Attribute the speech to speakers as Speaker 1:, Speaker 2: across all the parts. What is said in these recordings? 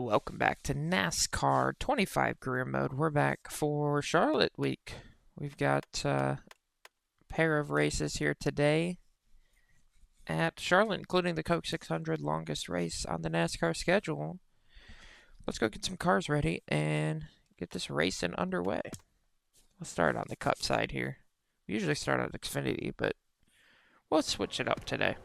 Speaker 1: Welcome back to NASCAR 25 career mode. We're back for Charlotte week. We've got a pair of races here today at Charlotte, including the Coke 600 longest race on the NASCAR schedule. Let's go get some cars ready and get this racing underway. Let's start on the Cup side here. We usually start on Xfinity, but we'll switch it up today.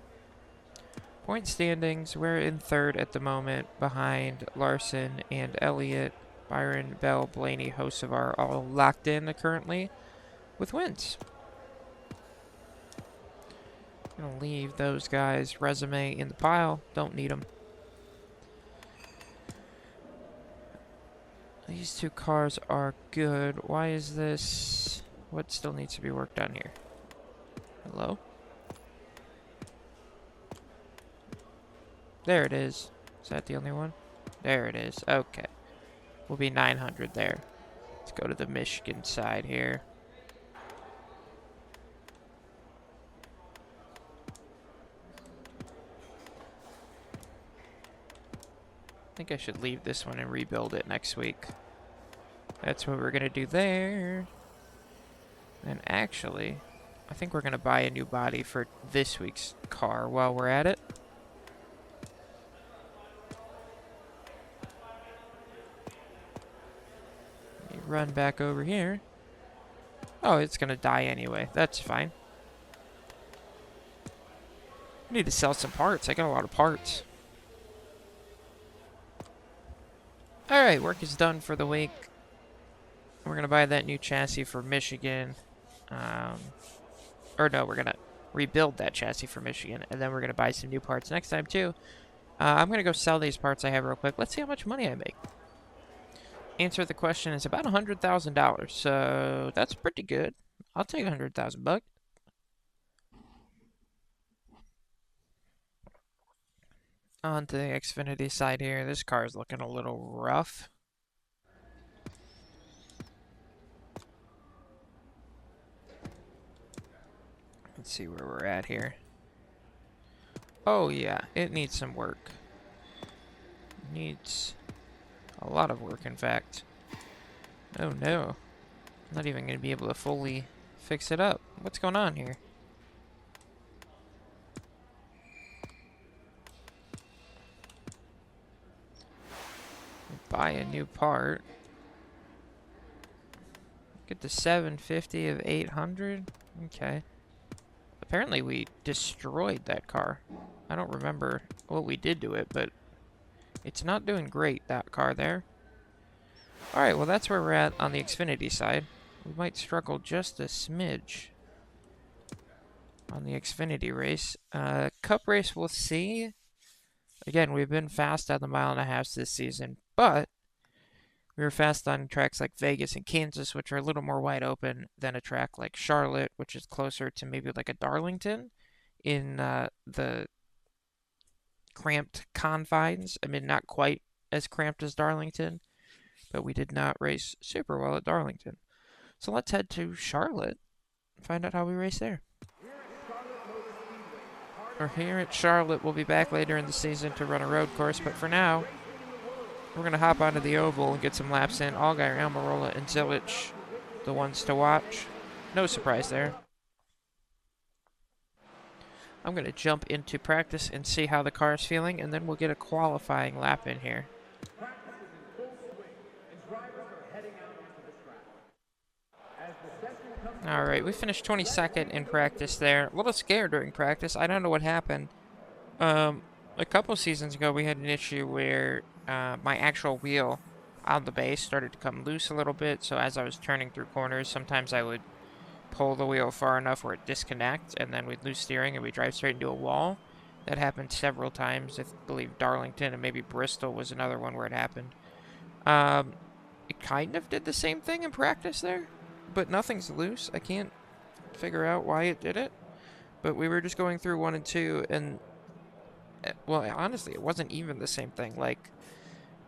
Speaker 1: Point standings, we're in third at the moment, behind Larson and Elliott. Byron, Bell, Blaney, Hocevar all locked in currently with wins. Gonna leave those guys' resume in the pile. Don't need them. These two cars are good. Why is this? What still needs to be worked on here? Hello? There it is. Is that the only one? There it is. Okay. We'll be 900 there. Let's go to the Michigan side here. I think I should leave this one and rebuild it next week. That's what we're going to do there. And actually, I think we're going to buy a new body for this week's car while we're at it. Run back over here. Oh, it's gonna die anyway. That's fine. I need to sell some parts. I got a lot of parts. Alright, work is done for the week. We're gonna buy that new chassis for Michigan. Or no, we're gonna rebuild that chassis for Michigan, and then we're gonna buy some new parts next time too. I'm gonna go sell these parts I have real quick. Let's see how much money I make. Answer the question is about $100,000, so that's pretty good. I'll take 100,000 bucks. On to the Xfinity side here. This car is looking a little rough. Let's see where we're at here. Oh yeah, it needs some work. Needs a lot of work, in fact. Oh no. I'm not even going to be able to fully fix it up. What's going on here? Buy a new part. Get the 750 of 800. Okay. Apparently we destroyed that car. I don't remember what we did to it, but it's not doing great, that car there. Alright, well that's where we're at on the Xfinity side. We might struggle just a smidge on the Xfinity race. Cup race, we'll see. Again, we've been fast on the 1.5 miles this season, but we were fast on tracks like Vegas and Kansas, which are a little more wide open than a track like Charlotte, which is closer to maybe like a Darlington in the cramped confines. I mean, not quite as cramped as Darlington, but we did not race super well at Darlington. So let's head to Charlotte and find out how we race there. Or here at Charlotte, we'll be back later in the season to run a road course, but for now, we're going to hop onto the oval and get some laps in. Allgaier, Almirola, and Zilich, the ones to watch. No surprise there. I'm going to jump into practice and see how the car is feeling, and then we'll get a qualifying lap in here. Alright, we finished 22nd in practice there. A little scared during practice. I don't know what happened. A couple seasons ago, we had an issue where my actual wheel on the base started to come loose a little bit. So as I was turning through corners, sometimes I would pull the wheel far enough where it disconnects, and then we'd lose steering and we'd drive straight into a wall. That happened several times. I believe Darlington and maybe Bristol was another one where it happened. It kind of did the same thing in practice there, but nothing's loose. I can't figure out why it did it. But we were just going through 1 and 2, and well, honestly, it wasn't even the same thing. Like,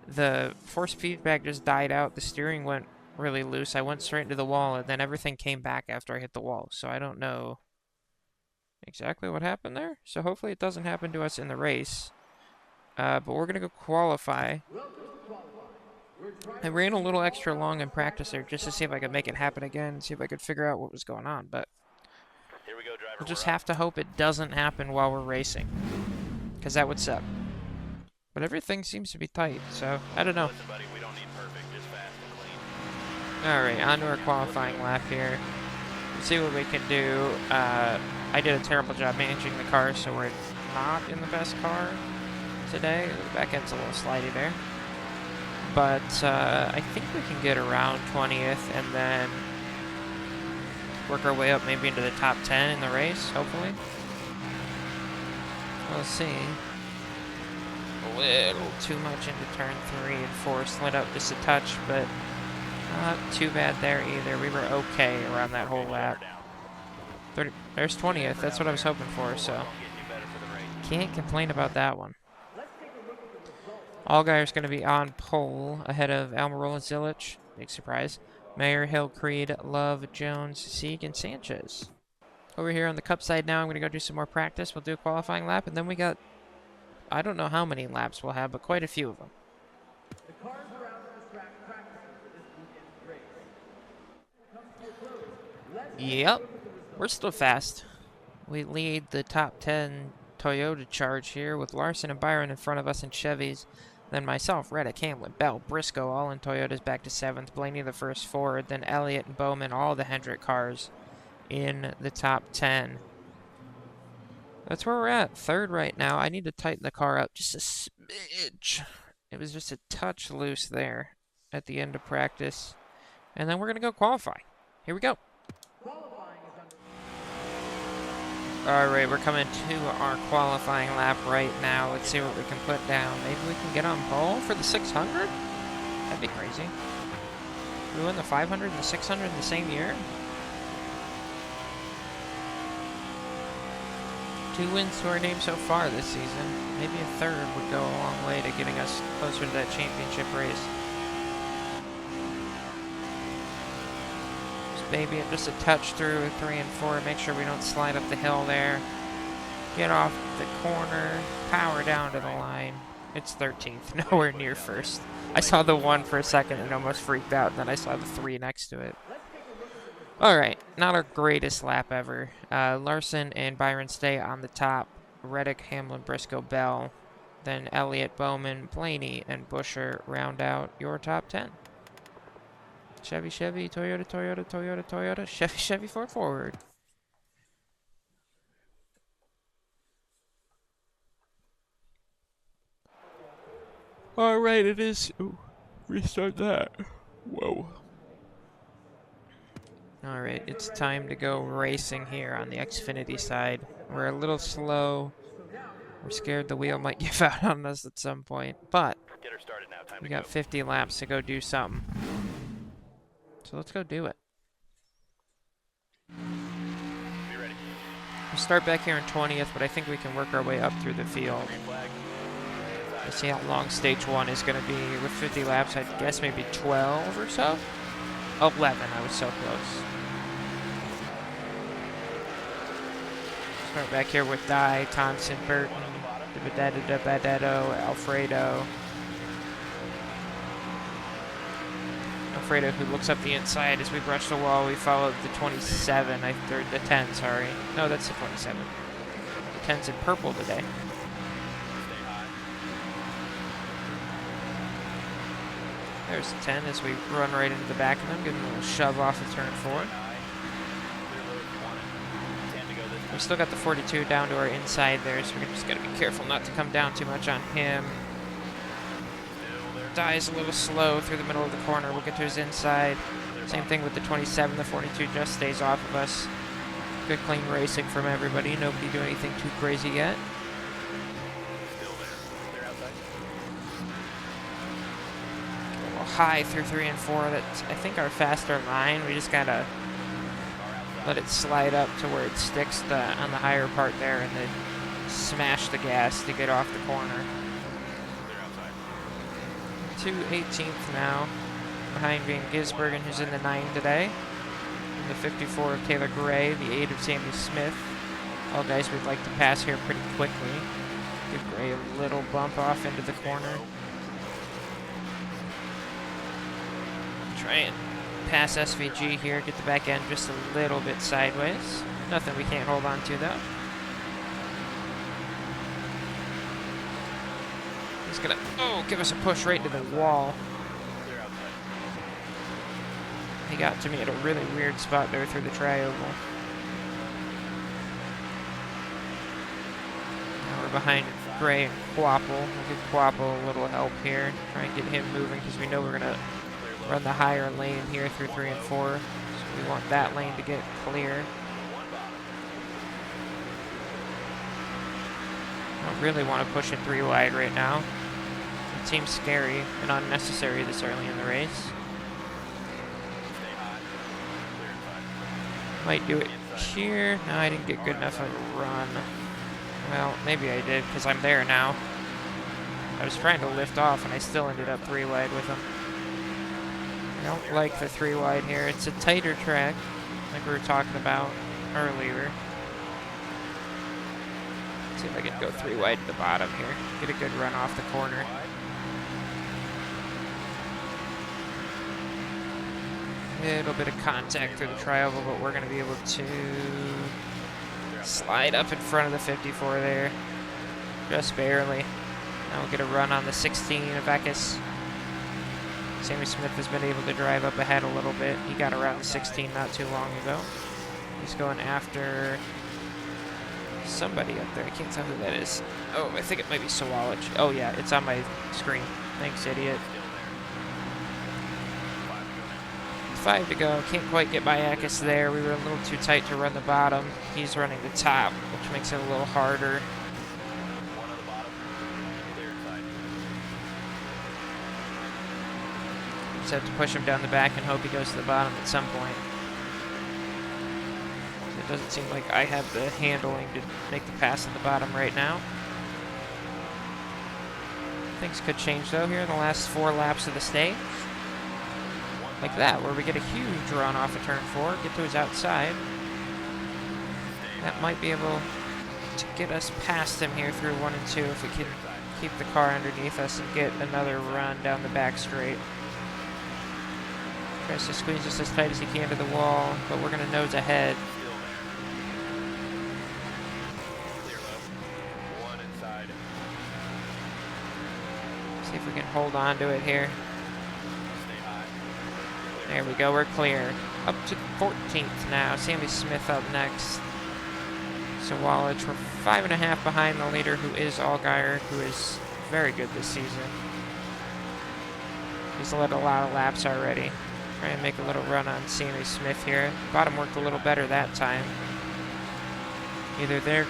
Speaker 1: the force feedback just died out. The steering went really loose. I went straight into the wall, and then everything came back after I hit the wall. So I don't know exactly what happened there. So hopefully it doesn't happen to us in the race. But we're going to go qualify I ran a little extra long in practice there just to see if I could make it happen again, see if I could figure out what was going on, but
Speaker 2: Here we go, driver.
Speaker 1: we'll just have to hope it doesn't happen while we're racing, because that would suck. But everything seems to be tight, so I don't know.
Speaker 2: Listen, buddy, we don't need perfect, just fast and clean.
Speaker 1: Alright, on to our qualifying lap here. Let's see what we can do. I did a terrible job managing the car, so we're not in the best car today. The back end's a little slidey there. But I think we can get around 20th and then work our way up maybe into the top 10 in the race, hopefully. We'll see. A little too much into turn 3 and 4, slid up just a touch, but not too bad there either. We were okay around that whole lap. 30, there's 20th, that's what I was hoping for, so can't complain about that one. Allgaier's going to be on pole ahead of Almirola, Zilich. Big surprise. Mayer, Hill, Creed, Love, Jones, Sieg, and Sanchez. Over here on the Cup side now, I'm going to go do some more practice. We'll do a qualifying lap, and then we got, I don't know how many laps we'll have, but quite a few of them.
Speaker 3: The cars around this track practicing for this weekend's race.
Speaker 1: Yep, we're still fast. We lead the top 10 Toyota charge here with Larson and Byron in front of us in Chevys. Then myself, Reddick, Hamlin, Bell, Briscoe, all in Toyotas back to 7th. Blaney the first forward. Then Elliott and Bowman, all the Hendrick cars in the top 10. That's where we're at. 3rd right now. I need to tighten the car up just a smidge. It was just a touch loose there at the end of practice. And then we're going to go qualify. Here we go. Alright, we're coming to our qualifying lap right now. Let's see what we can put down. Maybe we can get on pole for the 600? That'd be crazy. We win the 500 and the 600 in the same year? 2 wins to our name so far this season. Maybe a 3rd would go a long way to getting us closer to that championship race. Maybe just a touch through 3 and 4. Make sure we don't slide up the hill there. Get off the corner. Power down to the line. It's 13th. Nowhere near 1st. I saw the 1 for a second and almost freaked out. Then I saw the 3 next to it. Alright. Not our greatest lap ever. Larson and Byron stay on the top. Reddick, Hamlin, Briscoe, Bell. Then Elliott, Bowman, Blaney, and Busher round out your top 10. Chevy, Chevy, Toyota, Toyota, Toyota, Toyota, Chevy, Chevy, Ford forward. Alright, it is. Ooh, restart that. Whoa. Alright, it's time to go racing here on the Xfinity side. We're a little slow. We're scared the wheel might give out on us at some point. But
Speaker 2: Get her started now. Time
Speaker 1: we
Speaker 2: to
Speaker 1: got
Speaker 2: go.
Speaker 1: 50 laps to go do something. So let's go do it.
Speaker 2: Be ready.
Speaker 1: We'll start back here in 20th, but I think we can work our way up through the field.
Speaker 2: Green flag.
Speaker 1: Let's see how long stage 1 is going to be. With 50 laps, I'd guess maybe 12 or so. 11, I was so close. Start back here with Dye, Thompson, Burton, DeBadetto, Alfredo. Alfredo, who looks up the inside as we brush the wall. We followed the 27, or the 10, sorry. No, that's the 27. The 10's in purple today.
Speaker 2: Stay high.
Speaker 1: There's the 10 as we run right into the back of them, give them a little shove off of turn 4.
Speaker 2: Clear road if you want it. 10 to go this time.
Speaker 1: We still got the 42 down to our inside there, so we're just got to be careful not to come down too much on him.
Speaker 2: Still there.
Speaker 1: Dies a little slow through the middle of the corner. We'll get to his inside. Same thing with the 27. The 42 just stays off of us. Good clean racing from everybody. Nobody doing anything too crazy yet.
Speaker 2: Still there. They're outside.
Speaker 1: A little high through 3 and 4. That's, I think, our faster line. We just gotta let it slide up to where it sticks on the higher part there and then smash the gas to get off the corner.
Speaker 2: They're outside.
Speaker 1: To 18th now, behind being Gisbergen, who's in the 9 today. In the 54 of Taylor Gray, the 8 of Sammy Smith. All guys we'd like to pass here pretty quickly. Give Gray a little bump off into the corner. Try and pass SVG here, get the back end just a little bit sideways. Nothing we can't hold on to, though. He's gonna, give us a push right into the wall.
Speaker 2: Clear outside.
Speaker 1: He got to me at a really weird spot there through the tri-oval. Now we're behind Gray and Quapple. We'll give Quapple a little help here. Try and get him moving because we know we're gonna run the higher lane here through 3 and 4. So we want that lane to get clear. I don't really want to push it 3 wide right now. It seems scary and unnecessary this early in the race.
Speaker 2: Stay high. Clear inside.
Speaker 1: Might do it here. No, I didn't get good enough of a run. Well, maybe I did because I'm there now. I was trying to lift off and I still ended up 3 wide with him. I don't like the 3 wide here. It's a tighter track, like we were talking about earlier. Let's see if I can go 3 wide at the bottom here. Get a good run off the corner. A little bit of contact through the tri-oval, but we're going to be able to slide up in front of the 54 there. Just barely. Now we'll get a run on the 16 of Eckes. Sammy Smith has been able to drive up ahead a little bit. He got around the 16 not too long ago. He's going after somebody up there. I can't tell who that is. Oh, I think it might be Sawalich. Oh yeah, it's on my screen. Thanks, idiot. 5 to go. Can't quite get by Eckes there. We were a little too tight to run the bottom. He's running the top, which makes it a little harder.
Speaker 2: One on the bottom. Clear inside.
Speaker 1: Just have to push him down the back and hope he goes to the bottom at some point. It doesn't seem like I have the handling to make the pass at the bottom right now. Things could change though here in the last 4 laps of the stage. Like that, where we get a huge run off of turn 4, get to his outside. That might be able to get us past him here through 1 and 2 if we can keep the car underneath us and get another run down the back straight. Tries to squeeze us as tight as he can to the wall, but we're going to nose ahead.
Speaker 2: Clear low. One inside.
Speaker 1: See if we can hold on to it here.
Speaker 2: Stay high.
Speaker 1: There we go, we're clear. Up to 14th now. Sammy Smith up next. So Wallich, we're 5.5 behind the leader, who is Allgaier, who is very good this season. He's led a lot of laps already. Try and make a little run on Sammy Smith here. Bottom worked a little better that time. Either they're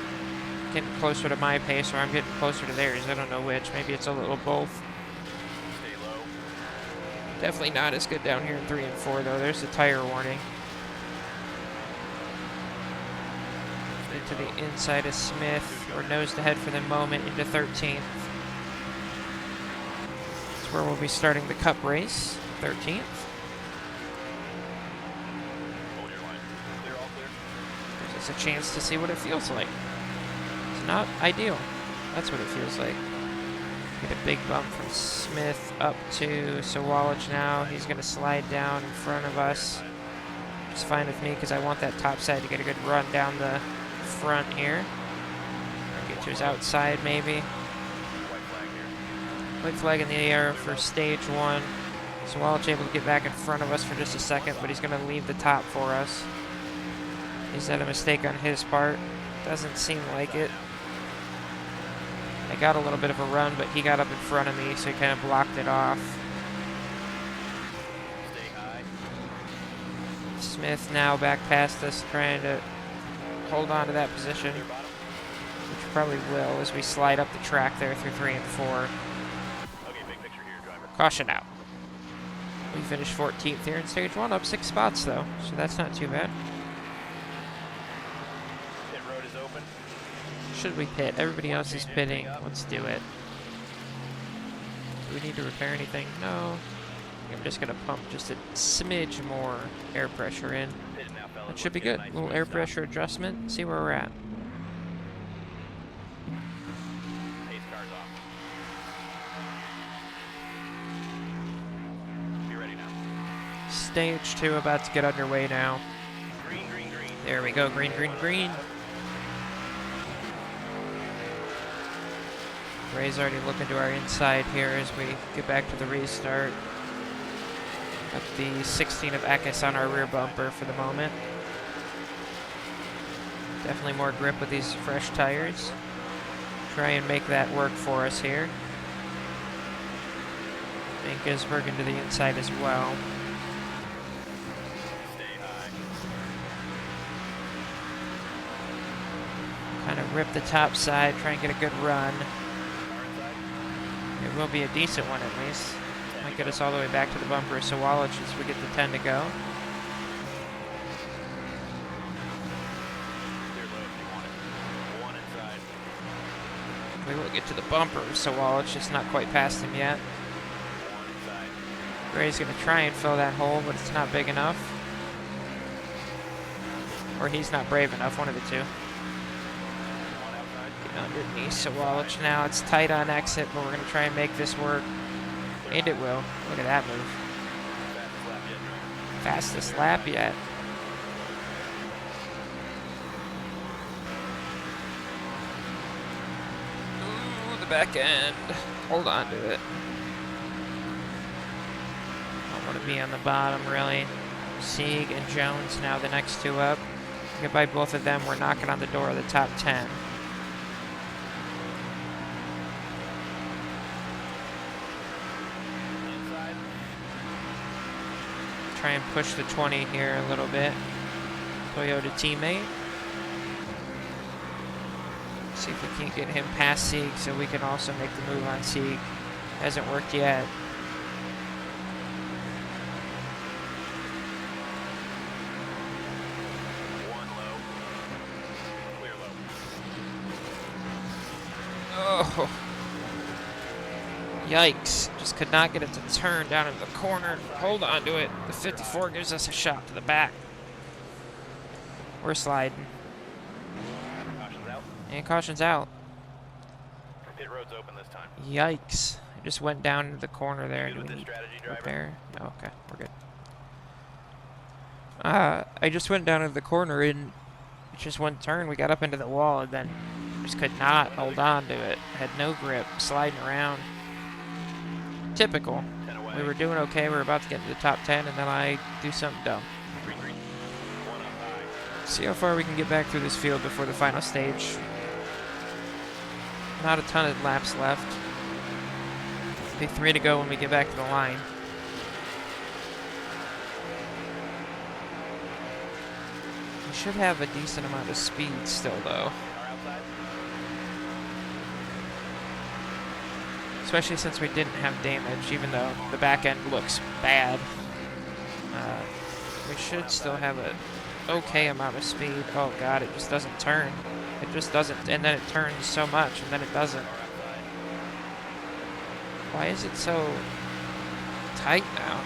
Speaker 1: getting closer to my pace or I'm getting closer to theirs. I don't know which. Maybe it's a little both.
Speaker 2: Stay low.
Speaker 1: Definitely not as good down here in 3 and 4 though. There's the tire warning. Get to the inside of Smith. We're nose to head for the moment into 13th. That's where we'll be starting the Cup race. 13th.
Speaker 2: Hold your line. Clear, all clear.
Speaker 1: Gives us a chance to see what it feels like. It's not ideal. That's what it feels like. Get a big bump from Smith up to Sawallich now. He's going to slide down in front of us. It's fine with me because I want that top side to get a good run down the front here. Or get to his outside maybe.
Speaker 2: White flag here.
Speaker 1: White flag in the air for stage 1. Sawallich able to get back in front of us for just a second, but he's going to leave the top for us. Is that a mistake on his part? Doesn't seem like it. I got a little bit of a run, but he got up in front of me, so he kind of blocked it off.
Speaker 2: Stay high.
Speaker 1: Smith now back past us, trying to hold on to that position,
Speaker 2: Clear bottom.
Speaker 1: which probably will as we slide up the track there through 3 and 4.
Speaker 2: Okay, big picture here, driver.
Speaker 1: Caution out. We finished 14th here in stage 1, up 6 spots though, so that's not too bad.
Speaker 2: Pit road is open.
Speaker 1: Should we pit? Everybody else is pitting. Let's do it. Do we need to repair anything? No. I'm just going to pump just a smidge more air pressure in.
Speaker 2: Pit now, fellas.
Speaker 1: That should be
Speaker 2: Let's get a
Speaker 1: good.
Speaker 2: nice
Speaker 1: Little
Speaker 2: wide
Speaker 1: air
Speaker 2: stop.
Speaker 1: pressure adjustment. See where we're at.
Speaker 2: Pace car's off. Be ready now.
Speaker 1: Stage 2 about to get underway now.
Speaker 2: Green, green, green.
Speaker 1: There we go, green, green, green. Ray's already looking to our inside here as we get back to the restart. Got the 16 of Eckes on our rear bumper for the moment. Definitely more grip with these fresh tires. Try and make that work for us here. And Gisberg into the inside as well.
Speaker 2: Stay high.
Speaker 1: Kind of rip the top side, try and get a good run.
Speaker 2: Car inside.
Speaker 1: It will be a decent one at least. Might get us all the way back to the bumper, so Wallach as we get the 10 to go.
Speaker 2: Clear low if you want it. One inside.
Speaker 1: We will get to the bumper, so Wallach just not quite past him yet.
Speaker 2: One inside.
Speaker 1: Gray's going to try and fill that hole, but it's not big enough. Or he's not brave enough, one of the two.
Speaker 2: One outside.
Speaker 1: Get underneath, so Wallach now. It's tight on exit, but we're going to try and make this work. And it will. Look at that move.
Speaker 2: Fastest lap yet.
Speaker 1: Fastest lap yet. Ooh, the back end. Hold on to it. Don't want to be on the bottom, really. Sieg and Jones now the next two up. Get by both of them. We're knocking on the door of the top 10.
Speaker 2: Inside.
Speaker 1: Try and push the 20 here a little bit. Toyota teammate. See if we can't get him past Sieg so we can also make the move on Sieg. Hasn't worked yet.
Speaker 2: One low. Clear low.
Speaker 1: Oh. Yikes. Just could not get it to turn down in the corner. Hold on to it. The 54 gives us a shot to the back. We're sliding.
Speaker 2: Caution's out.
Speaker 1: And caution's out.
Speaker 2: Pit road's open this time.
Speaker 1: Yikes. I just went down into the corner there.
Speaker 2: Good
Speaker 1: Do
Speaker 2: with
Speaker 1: we
Speaker 2: this
Speaker 1: need
Speaker 2: strategy, driver.
Speaker 1: repair? Oh, okay. We're good. I just went down into the corner and just one turn. We got up into the wall and then just could not hold on to it. Had no grip. Sliding around. Typical.
Speaker 2: 10 away.
Speaker 1: We were doing okay. We were about to get to the top 10, and then I do something dumb.
Speaker 2: Green, green. One up high.
Speaker 1: See how far we can get back through this field before the final stage. Not a ton of laps left. Be 3 to go when we get back to the line. We should have a decent amount of speed still, though.
Speaker 2: Car outside.
Speaker 1: Especially since we didn't have damage, even though the back end looks bad. We should still have a okay amount of speed. Oh god, it just doesn't turn. It just doesn't, and then it turns so much, and then it doesn't.
Speaker 2: Car outside.
Speaker 1: Why is it so tight now?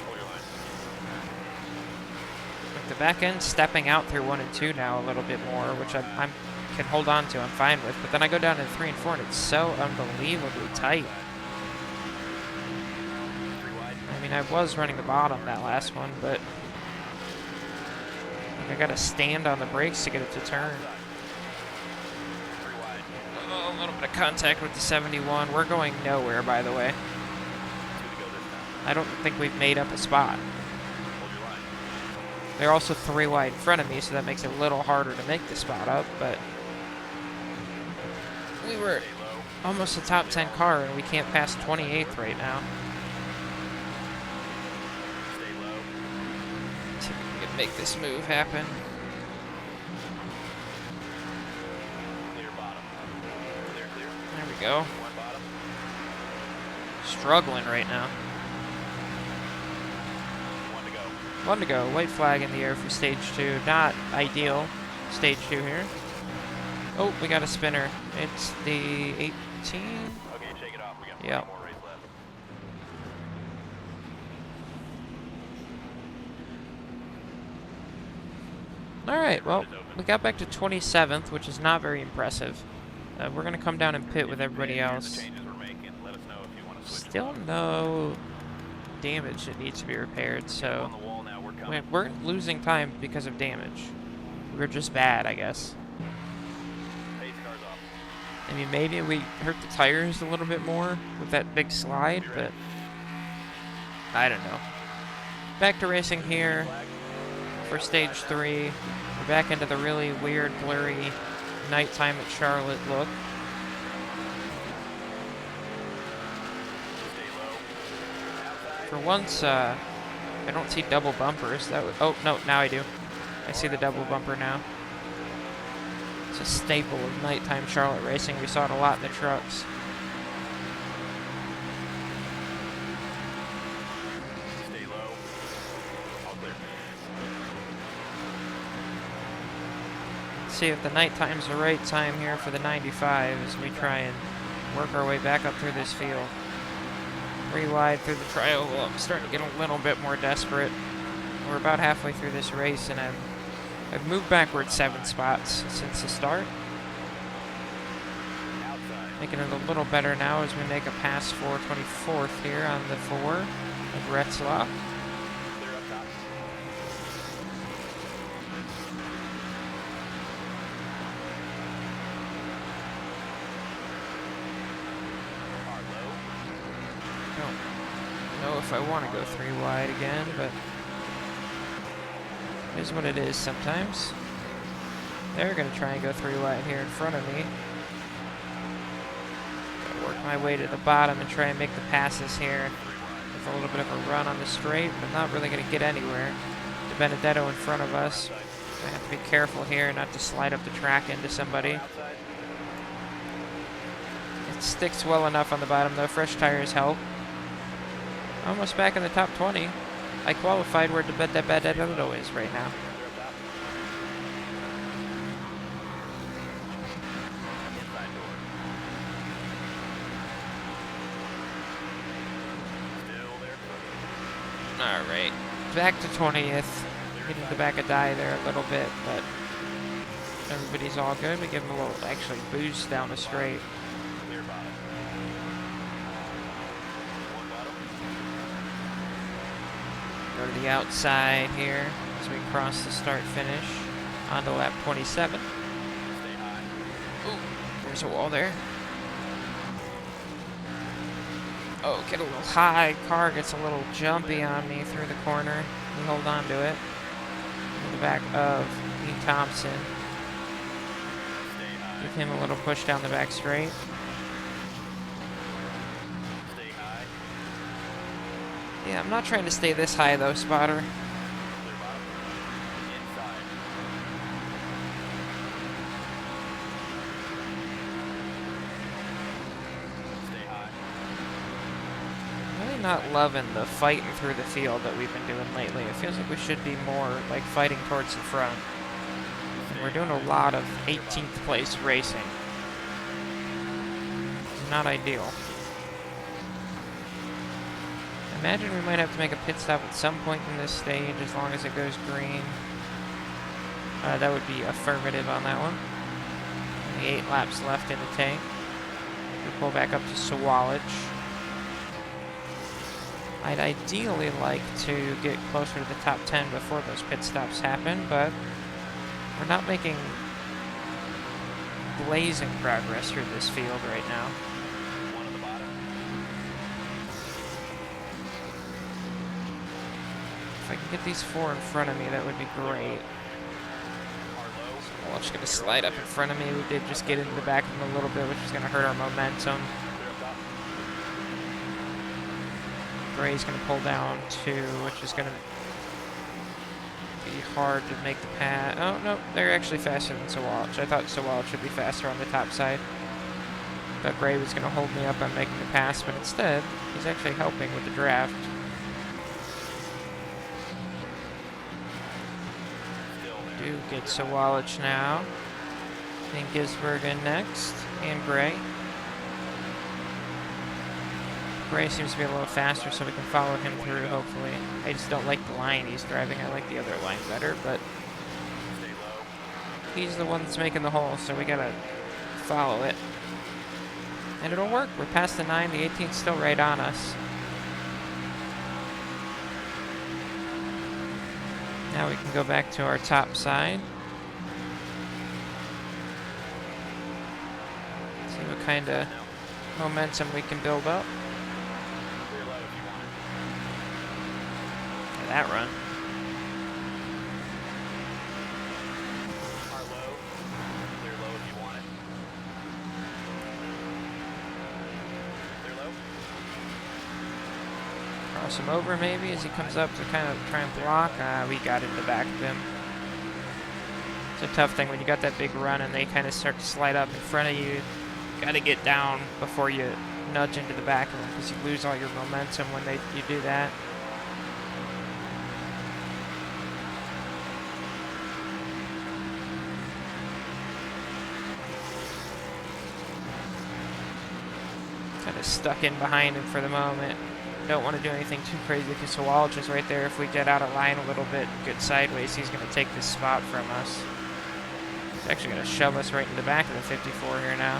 Speaker 2: Hold your line.
Speaker 1: Like the back end stepping out through 1 and 2 now a little bit more, which I can hold on to, I'm fine with. But then I go down to 3 and 4 and it's so unbelievably tight.
Speaker 2: Three wide.
Speaker 1: I mean, I was running the bottom that last one, but I gotta stand on the brakes to get it to turn.
Speaker 2: Three wide.
Speaker 1: Oh, a little bit of contact with the 71. We're going nowhere, by the way.
Speaker 2: 2 to go this time.
Speaker 1: I don't think we've made up a spot.
Speaker 2: Hold your line.
Speaker 1: They're also 3 wide in front of me, so that makes it a little harder to make the spot up, but we were
Speaker 2: Stay low.
Speaker 1: almost a top 10 car, and we can't pass 28th right now.
Speaker 2: Stay low.
Speaker 1: See if we can make this move happen.
Speaker 2: Clear bottom. Clear, clear.
Speaker 1: There we go.
Speaker 2: One bottom.
Speaker 1: Struggling right now.
Speaker 2: One to go.
Speaker 1: 1 to go. White flag in the air for stage 2. Not ideal. Stage 2 here. Oh, we got a spinner. It's the 18.
Speaker 2: Okay, shake it off. We got
Speaker 1: Yep.
Speaker 2: 4 more race left.
Speaker 1: Alright, well, we got back to 27th, which is not very impressive. We're going to come down and pit with everybody
Speaker 2: Here's the
Speaker 1: else.
Speaker 2: changes we're making. Let us know if you want to
Speaker 1: Still no damage that needs to be repaired,
Speaker 2: On
Speaker 1: so
Speaker 2: the wall now. We're
Speaker 1: we
Speaker 2: coming.
Speaker 1: weren't losing time because of damage. We're just bad, I guess.
Speaker 2: Pace cars off.
Speaker 1: I mean, maybe we hurt the tires a little bit more with that big slide, but I don't know. Back to racing here for stage 3. We're back into the really weird, blurry nighttime at Charlotte look. For once, I don't see double bumpers. That would, oh, no, now I do. I see the double bumper now. It's a staple of nighttime Charlotte racing. We saw it a lot in the trucks.
Speaker 2: Stay low. All clear.
Speaker 1: Let's see if the nighttime's the right time here for the 95 as we try and work our way back up through this field. 3 wide through the tri-oval. I'm starting to get a little bit more desperate. We're about halfway through this race, and I've moved backward 7 spots since the start. Making it a little better now as we make a pass for 24th here on the 4 of Retzlaff.
Speaker 2: Clear up top. Car low.
Speaker 1: Don't know if I want to go 3 wide again, but it is what it is sometimes. They're going to try and go 3 wide here in front of me. Gotta work my way to the bottom and try and make the passes here with a little bit of a run on the straight, but not really going to get anywhere. De Benedetto in front of us. I have to be careful here not to slide up the track into somebody.
Speaker 2: Outside.
Speaker 1: It sticks well enough on the bottom though. Fresh tires help. Almost back in the top 20. I qualified where De Benedetto is right now.
Speaker 2: Clear up top. Inside door. Still there.
Speaker 1: Alright, back to 20th. Getting the back of die there a little bit, but everybody's all good. We give them a little, actually, boost down the straight.
Speaker 2: Clear bottom. One bottom.
Speaker 1: Go to the outside here as we cross the start finish onto lap 27.
Speaker 2: Stay high.
Speaker 1: Ooh, there's a wall there. Oh, get a little high. Car gets a little jumpy on me through the corner. We hold on to it. In the back of Dean Thompson.
Speaker 2: Stay high.
Speaker 1: Give him a little push down the back straight.
Speaker 2: Stay high.
Speaker 1: Yeah, I'm not trying to stay this high though, Spotter.
Speaker 2: Clear bottom. Inside. Stay high.
Speaker 1: Really not loving the fighting through the field that we've been doing lately. It feels like we should be more like fighting towards the front. And we're doing a lot of 18th place racing. Not ideal. Imagine we might have to make a pit stop at some point in this stage as long as it goes green. That would be affirmative on that one. Only 8 laps left in the tank. We pull back up to Sawalage. I'd ideally like to get closer to the top 10 before those pit stops happen, but we're not making blazing progress through this field right now.
Speaker 2: One on the bottom.
Speaker 1: If I can get these 4 in front of me, that would be great.
Speaker 2: Car low.
Speaker 1: Well, I'm just going to slide up in front of me. We did just get into the back of them a little bit, which is going to hurt our momentum.
Speaker 2: Clear up top.
Speaker 1: Gray's going to pull down 2, which is going to be hard to make the pass. Oh, no, they're actually faster than Sawalch. I thought Sawalch should be faster on the top side. Thought Gray was going to hold me up on making the pass, but instead, he's actually helping with the draft.
Speaker 2: Still there.
Speaker 1: Do get Sawalch now. And Gisbergen next, and Gray. Gray seems to be a little faster, so we can follow him through, hopefully. I just don't like the line he's driving. I like the other line better, but
Speaker 2: Stay low.
Speaker 1: he's the one that's making the hole, so we gotta follow it. And it'll work. We're past the 9. The 18's still right on us. Now we can go back to our top side. See what kind of momentum we can build up.
Speaker 2: Clear low if you want it.
Speaker 1: Look at that run.
Speaker 2: Car low. Clear low if you want it. Clear low.
Speaker 1: Cross him over maybe as he comes up to kind of try and block. We got in the back of him. It's a tough thing when you got that big run and they kind of start to slide up in front of you. You got to get down before you nudge into the back of them because you lose all your momentum when you do that. Kind of stuck in behind him for the moment. Don't want to do anything too crazy because Sawalch is right there. If we get out of line a little bit, get sideways, he's going to take this spot from us. He's actually going to shove us right in the back of the 54 here now.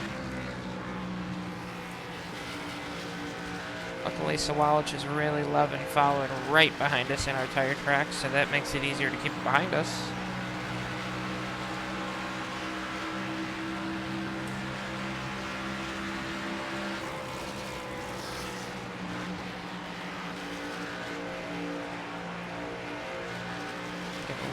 Speaker 1: Luckily, Sawalch is really loving following right behind us in our tire tracks, so that makes it easier to keep him behind us.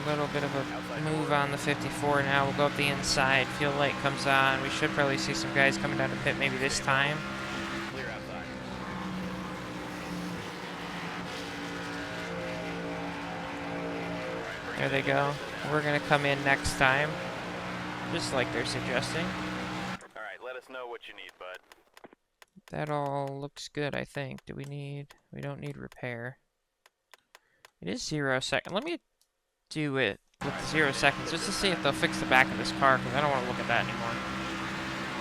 Speaker 1: A little bit of a move on the 54 now. We'll go up the inside. Fuel light comes on. We should probably see some guys coming down the pit maybe this time.
Speaker 2: Clear outside.
Speaker 1: There they go. We're going to come in next time, just like they're suggesting.
Speaker 2: All right, let us know what you need, bud.
Speaker 1: That all looks good, I think. We don't need repair. It is 0 second. Let me do it with 0 seconds just to see if they'll fix the back of this car because I don't want to look at that anymore.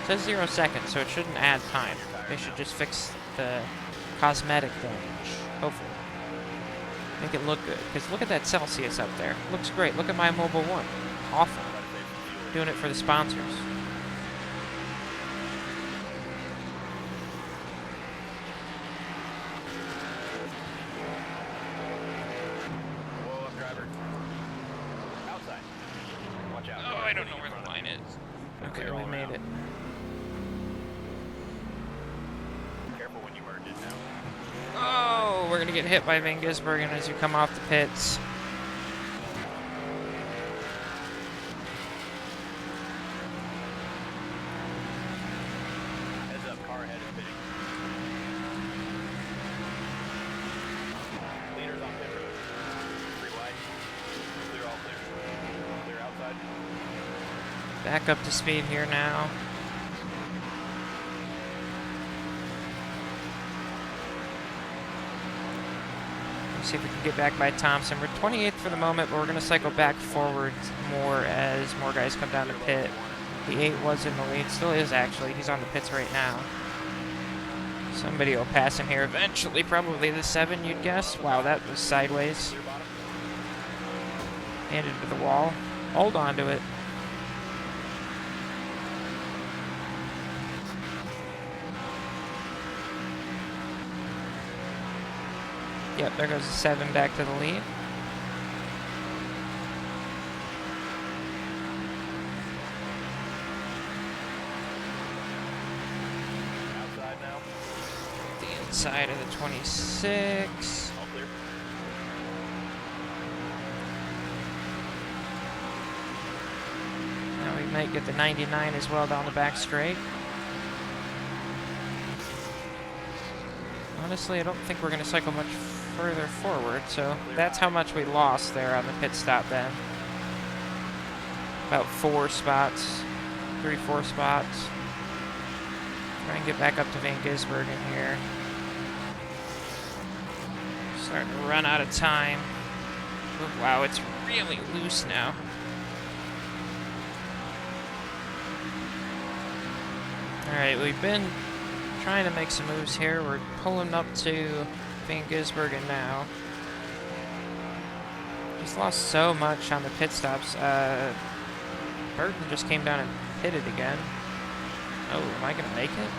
Speaker 1: It says 0 seconds, so it shouldn't add time. They should just fix the cosmetic damage, hopefully. Make it look good, because look at that Celsius up there. Looks great. Look at my Mobile 1. Awful. Doing it for the sponsors.
Speaker 2: Whoa, up, driver. Outside. Watch out.
Speaker 1: Oh, I don't know where the line is. Okay,
Speaker 2: Clear
Speaker 1: we
Speaker 2: all
Speaker 1: made
Speaker 2: around.
Speaker 1: it.
Speaker 2: Careful when you merge it now.
Speaker 1: Oh, we're gonna get hit by Van Gisbergen as you come off the pits.
Speaker 2: Heads up, car ahead is pitting. Leaders on pit road. Free wide. Clear all clear. Clear outside.
Speaker 1: Back up to speed here now. Let's see if we can get back by Thompson. We're 28th for the moment, but we're going to cycle back forward more as more guys come down to pit. The 8 was in the lead, still is actually. He's on the pits right now. Somebody will pass him here eventually, probably the 7, you'd guess. Wow, that was sideways.
Speaker 2: Clear bottom.
Speaker 1: And into the wall. Hold on to it. Yep, there goes the 7 back to the lead.
Speaker 2: Outside now.
Speaker 1: The inside of the 26.
Speaker 2: All clear.
Speaker 1: Now we might get the 99 as well down the back straight. Honestly, I don't think we're going to cycle much further forward, so that's how much we lost there on the pit stop then. About 4 spots, 3-4 spots. Try and get back up to Van Gisbergen here. Starting to run out of time. Oh, wow, it's really loose now. Alright, we've been trying to make some moves here. We're pulling up to Van Gisbergen now. Just lost so much on the pit stops. Burton just came down and pitted again. Oh, am I going to make it?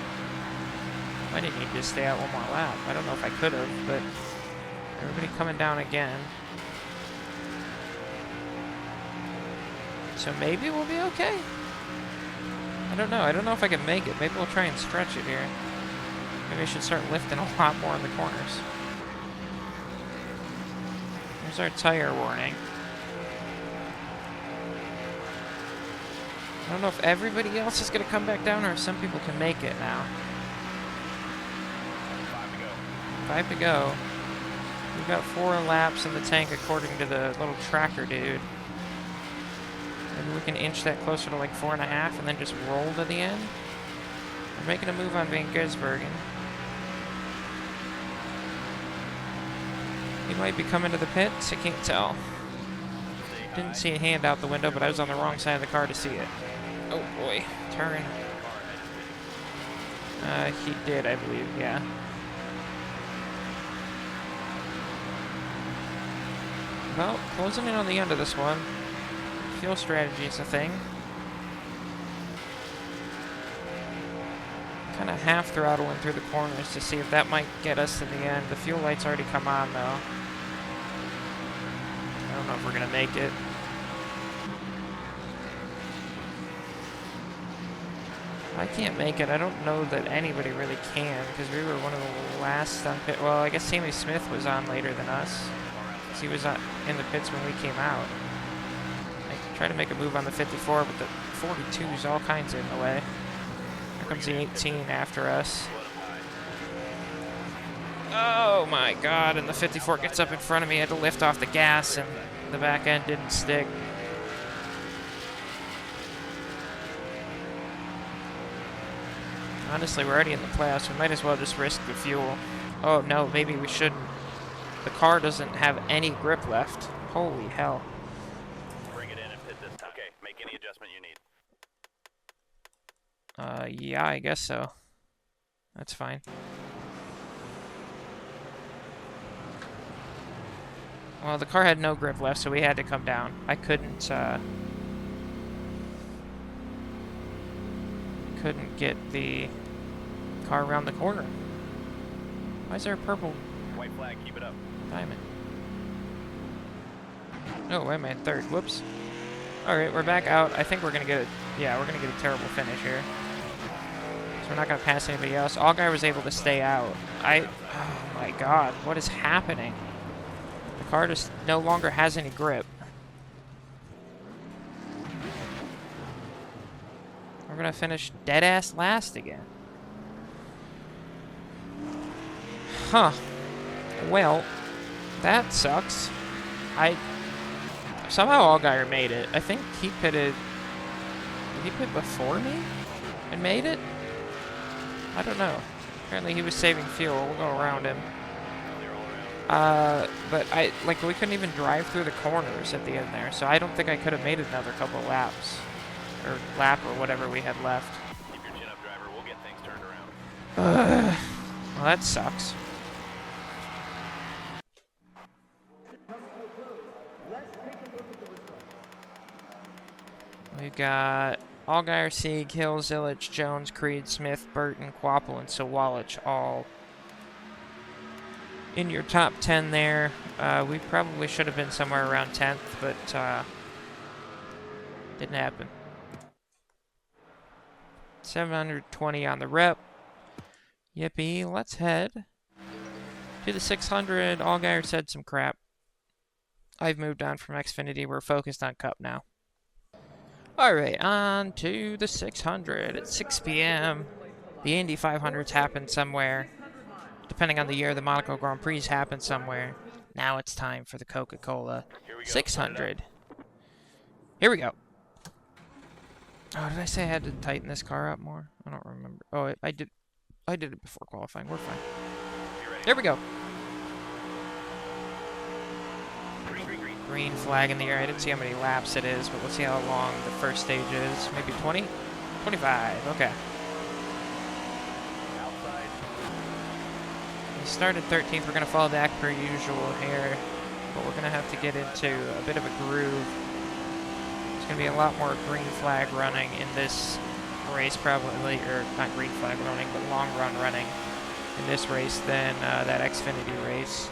Speaker 1: I didn't need to stay out one more lap. I don't know if I could have, but everybody coming down again. So maybe we'll be okay. I don't know. I don't know if I can make it. Maybe we'll try and stretch it here. Maybe I should start lifting a lot more in the corners. There's our tire warning. I don't know if everybody else is going to come back down or if some people can make it now. 5 to go. We've got 4 laps in the tank according to the little tracker dude. Maybe we can inch that closer to like 4.5 and then just roll to the end. We're making a move on Van Gisbergen. He might be coming to the pits, I can't tell. Didn't see a hand out the window, but I was on the wrong side of the car to see it. Oh boy, turn. He did, I believe, yeah. Well, closing in on the end of this one. Fuel strategy is a thing. Kind of half throttling through the corners to see if that might get us in the end. The fuel lights already come on, though. I don't know if we're going to make it. I can't make it. I don't know that anybody really can, because we were one of the last on pit. Well, I guess Sammy Smith was on later than us. He was in the pits when we came out. I tried to make a move on the 54, but the 42 is all kinds in the way. Here comes the 18 after us. Oh my god, and the 54 gets up in front of me. I had to lift off the gas, and the back end didn't stick. Honestly, we're already in the playoffs. We might as well just risk the fuel. Oh no, maybe we shouldn't. The car doesn't have any grip left. Holy hell.
Speaker 2: Bring it in and pit this time. Okay, make any adjustment you need.
Speaker 1: Yeah, I guess so. That's fine. Well, the car had no grip left, so we had to come down. I couldn't get the car around the corner. Why is there a purple
Speaker 2: White flag, keep it up.
Speaker 1: diamond? Oh, wait a minute, third. Whoops. Alright, we're back out. I think we're gonna get we're gonna get a terrible finish here. So we're not gonna pass anybody else. Allgaier was able to stay out. Oh my god, what is happening? The car just no longer has any grip. We're gonna finish dead-ass last again. Huh. Well, that sucks. Somehow Allgaier made it. I think he pitted... Did he pit before me and made it? I don't know. Apparently he was saving fuel. We'll go around him. But we couldn't even drive through the corners at the end there, so I don't think I could have made it another couple laps. Or lap or whatever we had left.
Speaker 2: Keep your chin up, driver. We'll get things turned around.
Speaker 1: Well, that sucks. We've got Allgaier, Sieg, Hill, Zilich, Jones, Creed, Smith, Burton, Quapple, and Sawalich all in your top 10 there. We probably should have been somewhere around 10th, but didn't happen. 720 on the rep. Yippee, let's head to the 600. Allgaier said some crap. I've moved on from Xfinity. We're focused on Cup now. Alright, on to the 600 at 6 p.m. The Indy 500s happen somewhere. Depending on the year, the Monaco Grand Prix happen somewhere. Now it's time for the Coca-Cola 600. Here we go. Oh, did I say I had to tighten this car up more? I don't remember. Oh, I did it before qualifying. We're fine. Here we go. Green flag in the air. I didn't see how many laps it is, but let's see how long the first stage is. Maybe 20? 25. Okay. We started 13th. We're going to fall back per usual here, but we're going to have to get into a bit of a groove. There's going to be a lot more green flag running in this race probably, or not green flag running, but long run running. in this race than that Xfinity race.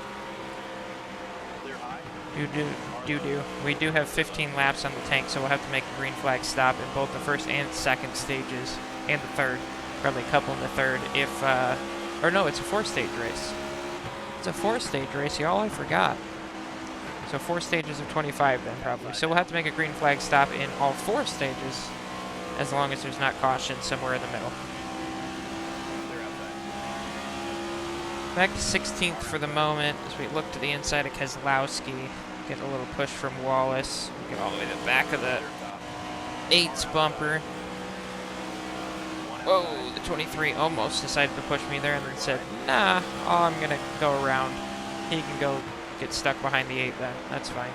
Speaker 2: Clear high.
Speaker 1: Do. We do have 15 laps on the tank, so we'll have to make a green flag stop in both the first and second stages, and the third. Probably a couple in the third if, or no, it's a 4-stage race. It's a 4-stage race, y'all, I forgot. So 4 stages of 25 then, probably. So we'll have to make a green flag stop in all 4 stages, as long as there's not caution somewhere in the middle.
Speaker 2: Clear outside.
Speaker 1: Back to 16th for the moment, as we look to the inside of Keselowski. Get a little push from Wallace. We get all the way to the back of the
Speaker 2: Clear top.
Speaker 1: 8's bumper. Whoa, the 23 almost decided to push me there and then said, nah, I'm going to go around. He can go get stuck behind the 8 then. That's fine.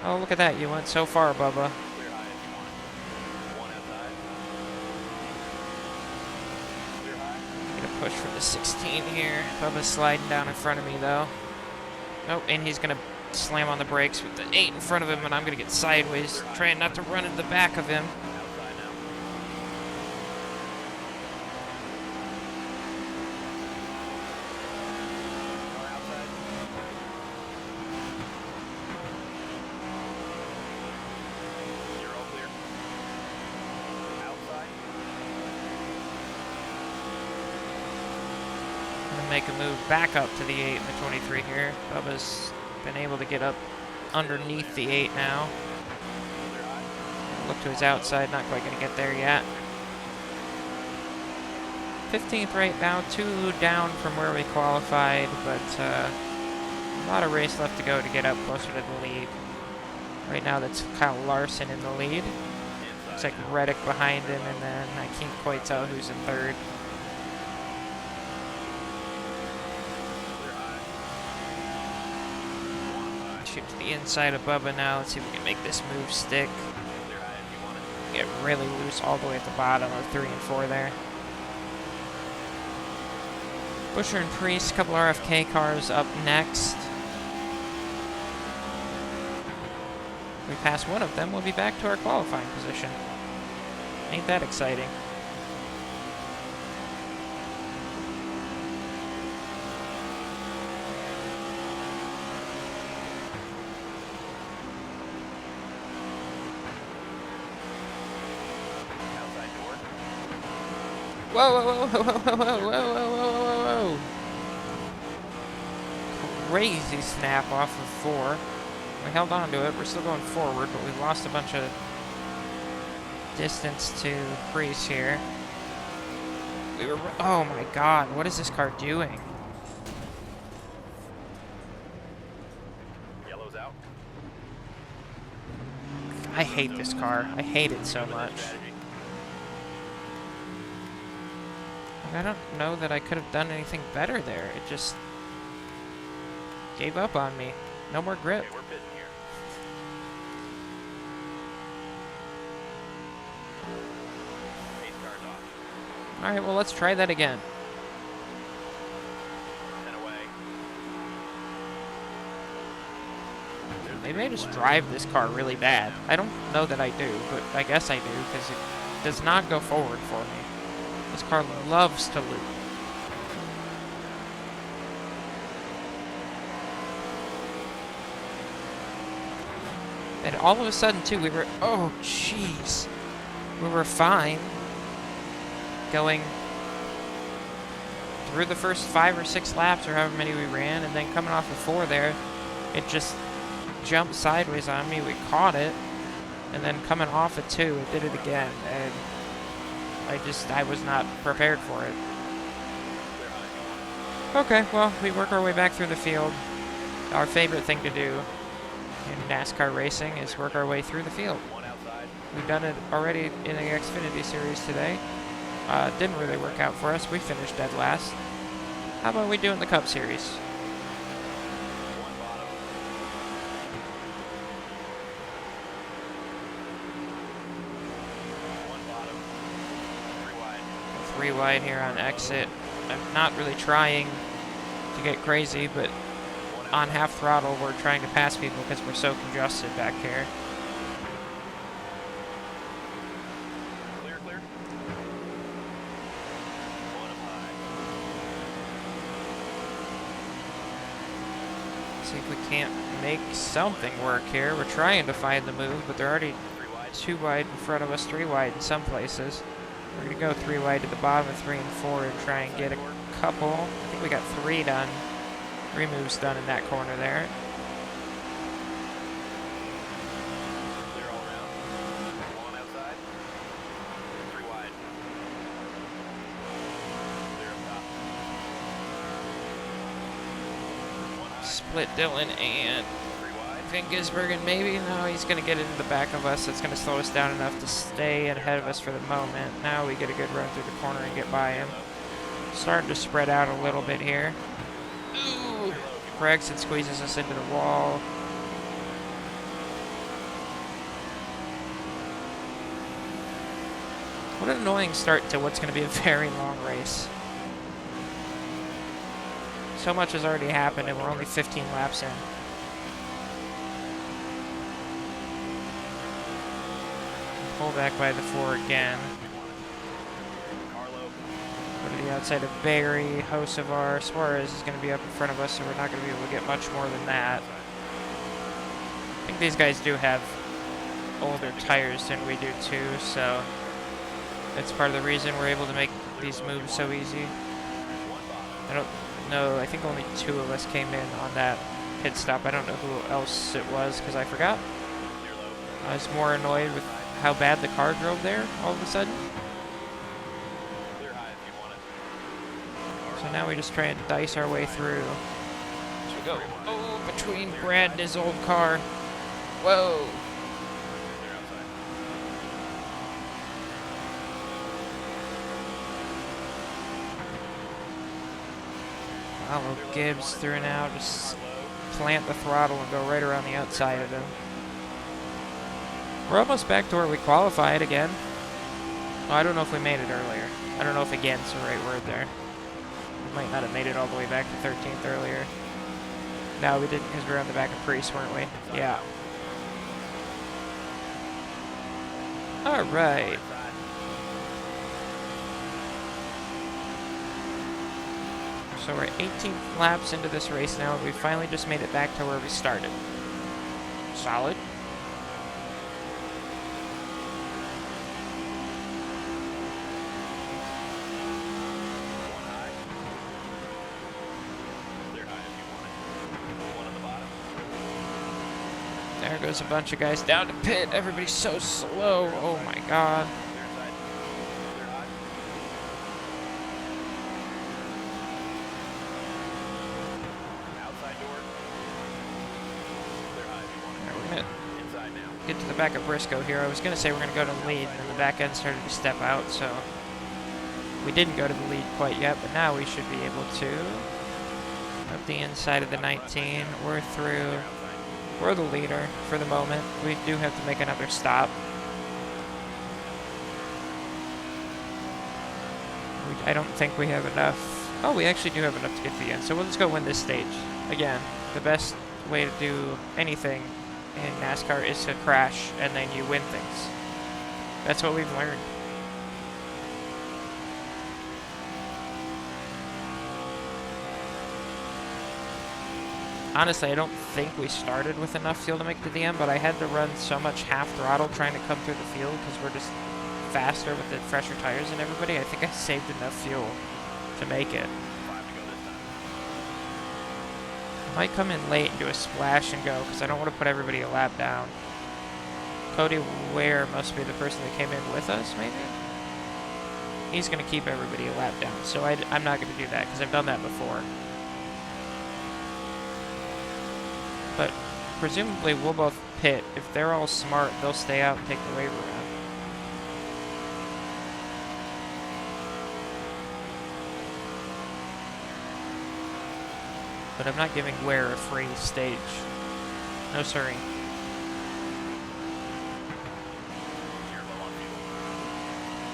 Speaker 1: Oh, look at that. You went so far, Bubba.
Speaker 2: Clear high if you want. One outside. Clear high.
Speaker 1: Gonna push for the 16 here. Bubba's sliding down in front of me, though. Oh, and he's going to slam on the brakes with the 8 in front of him, and I'm going to get sideways, trying not to run into the back of him.
Speaker 2: Outside now. Car outside. You're all clear. Outside.
Speaker 1: Gonna make a move back up to the 8 and the 23 here. Bubba's been able to get up underneath the 8 now.
Speaker 2: Clear high.
Speaker 1: Look to his outside, not quite gonna get there yet. 15th right now, 2 down from where we qualified, but a lot of race left to go to get up closer to the lead. Right now that's Kyle Larson in the lead. Looks like Reddick behind him, and then I can't quite tell who's in third.
Speaker 2: Clear high. One high.
Speaker 1: Shoot to the inside of Bubba now. Let's see if we can make this move stick.
Speaker 2: Clear high if you want it.
Speaker 1: Get really loose all the way at the bottom of 3 and 4 there. Busher and Priest, a couple RFK cars up next. If we pass one of them, we'll be back to our qualifying position. Ain't that exciting?
Speaker 2: Outside door.
Speaker 1: Whoa, whoa, whoa, whoa, whoa, whoa, whoa, whoa, whoa, whoa, whoa. Crazy snap off of 4. We held on to it. We're still going forward, but we've lost a bunch of distance to Priest here. We were, oh my god, what is this car doing?
Speaker 2: Yellow's out.
Speaker 1: I hate this car. I hate it so much.
Speaker 2: Strategy.
Speaker 1: I don't know that I could have done anything better there. It just gave up on me. No more grip.
Speaker 2: Okay, we're pitting here. Pace car's off.
Speaker 1: Alright, well, let's try that again.
Speaker 2: 10 away.
Speaker 1: Maybe I just drive this car really bad. I don't know that I do, but I guess I do, because it does not go forward for me. This car loves to loop. And all of a sudden, too, we were, oh, jeez. We were fine going through the first 5 or 6 laps, or however many we ran, and then coming off of 4 there, it just jumped sideways on me. We caught it, and then coming off of 2, it did it again, and I was not prepared for it. Okay, well, we work our way back through the field. Our favorite thing to do in NASCAR racing is work our way through the field.
Speaker 2: One outside.
Speaker 1: We've done it already in the Xfinity Series today. Didn't really work out for us. We finished dead last. How about we do it in the Cup Series?
Speaker 2: One bottom. One bottom. 3 wide.
Speaker 1: 3 wide here on exit. I'm not really trying to get crazy, but on half throttle, we're trying to pass people because we're so congested back here.
Speaker 2: Clear, clear. One up high.
Speaker 1: See if we can't make something work here. We're trying to find the move, but they're already 2 wide in front of us, 3 wide in some places. We're going to go 3 wide to the bottom of 3 and 4 and try and get a couple. I think we got 3 done. 3 moves done in that corner there.
Speaker 2: Clear all around. One outside. 3 wide. Clear up top. One high.
Speaker 1: Split Dylan and
Speaker 2: 3 wide.
Speaker 1: Van Gisbergen, maybe? No, he's going to get into the back of us. It's going to slow us down enough to stay ahead of us for the moment. Now we get a good run through the corner and get by him. Starting to spread out a little bit here. Ooh! Gregson squeezes us into the wall. What an annoying start to what's going to be a very long race. So much has already happened and we're only 15 laps in. Pull back by the 4 again.
Speaker 2: Carlo.
Speaker 1: Go to the outside of Barry. Hocevar. Suarez is going to be up in front of us, so we're not going to be able to get much more than that. I think these guys do have older tires than we do too, so that's part of the reason we're able to make these moves so easy. I don't know. I think only 2 of us came in on that pit stop. I don't know who else it was because I forgot. I was more annoyed with how bad the car drove there all of a sudden.
Speaker 2: Clear high if you want it.
Speaker 1: So now we just try and dice our way through. As we go. Oh, between Brad and his old car. Whoa.
Speaker 2: Clear outside.
Speaker 1: Follow Gibbs through now. Just plant the throttle and go right around the outside of him. We're almost back to where we qualified again. Well, I don't know if we made it earlier. I don't know if again's the right word there. We might not have made it all the way back to 13th earlier. No, we didn't because we were on the back of Priest, weren't we? Yeah. All right. So we're 18 laps into this race now, and we finally just made it back to where we started. Solid.
Speaker 2: One high. Clear high if you want it. One on the bottom.
Speaker 1: There goes a bunch of guys down to pit. Everybody's so slow. Oh my god.
Speaker 2: Clear side. Clear high. Outside door. Clear high if you want
Speaker 1: There,
Speaker 2: it.
Speaker 1: we're gonna
Speaker 2: Inside now.
Speaker 1: get to the back of Briscoe here. I was gonna say we're gonna go to the lead, and then the back end started to step out, so we didn't go to the lead quite yet, but now we should be able to. Up the inside of the 19. We're through. We're the leader for the moment. We do have to make another stop. I don't think we have enough. Oh, we actually do have enough to get to the end. So we'll just go win this stage. Again, the best way to do anything in NASCAR is to crash and then you win things. That's what we've learned. Honestly, I don't think we started with enough fuel to make it to the end, but I had to run so much half throttle trying to come through the field because we're just faster with the fresher tires than everybody. I think I saved enough fuel to make it.
Speaker 2: 5 to go this time.
Speaker 1: I might come in late and do a splash and go because I don't want to put everybody a lap down. Cody Ware must be the person that came in with us, maybe? He's going to keep everybody a lap down, so I'm not going to do that because I've done that before. But presumably we'll both pit. If they're all smart, they'll stay out and take the waiver round. But I'm not giving Ware a free stage. No sorry.
Speaker 2: You're low on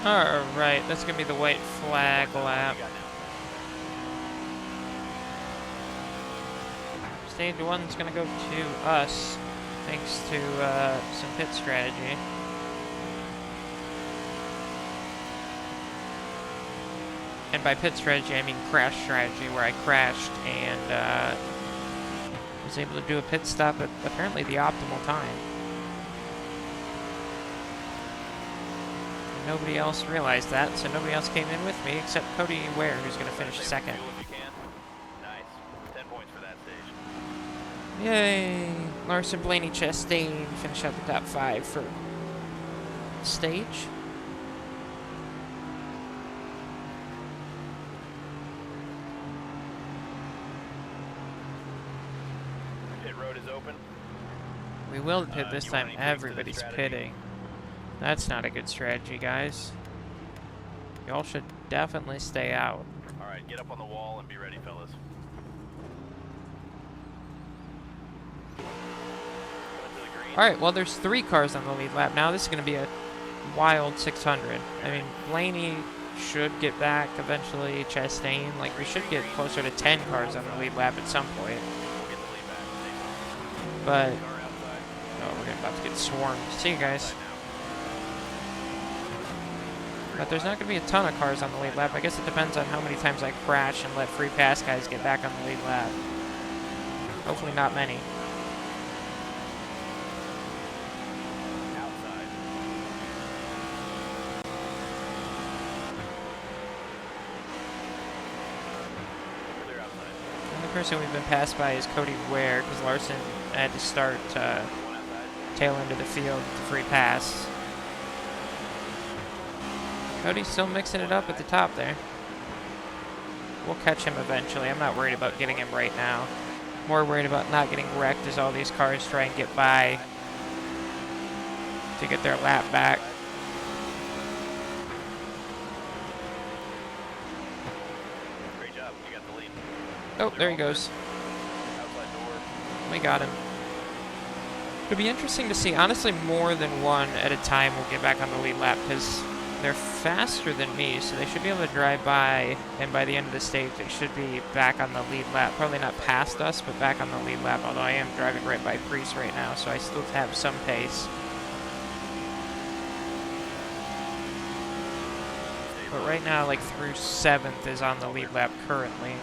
Speaker 2: fuel.
Speaker 1: Alright, that's going to be the white flag lap.
Speaker 2: What you got now?
Speaker 1: Stage 1's going to go to us, thanks to some pit strategy. And by pit strategy, I mean crash strategy, where I crashed and was able to do a pit stop at apparently the optimal time. And nobody else realized that, so nobody else came in with me except Cody Ware, who's going to finish second.
Speaker 2: Fuel if you can. Nice. 10 points for that stage.
Speaker 1: Yay! Larson, Blaney, Chastain finish out the top 5 for stage.
Speaker 2: Pit road is open.
Speaker 1: We will pit this
Speaker 2: do you want
Speaker 1: time.
Speaker 2: any tweaks to the
Speaker 1: Everybody's
Speaker 2: strategy?
Speaker 1: pitting. That's not a good strategy, guys. Y'all should definitely stay out.
Speaker 2: All right, get up on the wall and be ready, fellas. Coming to the green.
Speaker 1: Alright, well, there's 3 cars on the lead lap now. This is going to be a wild 600. I mean, Blaney should get back eventually. Chastain, like, we should get closer to 10 cars on the lead lap at some point.
Speaker 2: We'll get the lead back. Stay
Speaker 1: But,
Speaker 2: car outside.
Speaker 1: oh, we're about to get swarmed. See you guys.
Speaker 2: Outside now.
Speaker 1: But there's not going to be a ton of cars on the lead lap. I guess it depends on how many times I crash and let free pass guys get back on the lead lap. Hopefully not many.
Speaker 2: Outside. Clear outside.
Speaker 1: The only person we've been passed by is Cody Ware, because Larson had to start
Speaker 2: One outside.
Speaker 1: tail end of the field with the free pass. Cody's still mixing it up at the top there. We'll catch him eventually. I'm not worried about getting him right now. More worried about not getting wrecked as all these cars try and get by to get their lap back.
Speaker 2: Great job. You got the lead.
Speaker 1: Oh, there he goes.
Speaker 2: Outside door.
Speaker 1: We got him. It'll be interesting to see. Honestly, more than one at a time will get back on the lead lap because they're faster than me, so they should be able to drive by, and by the end of the stage, they should be back on the lead lap. Probably not past us, but back on the lead lap, although I am driving right by Priest right now, so I still have some pace. But right now, like, through 7th is on the lead lap currently.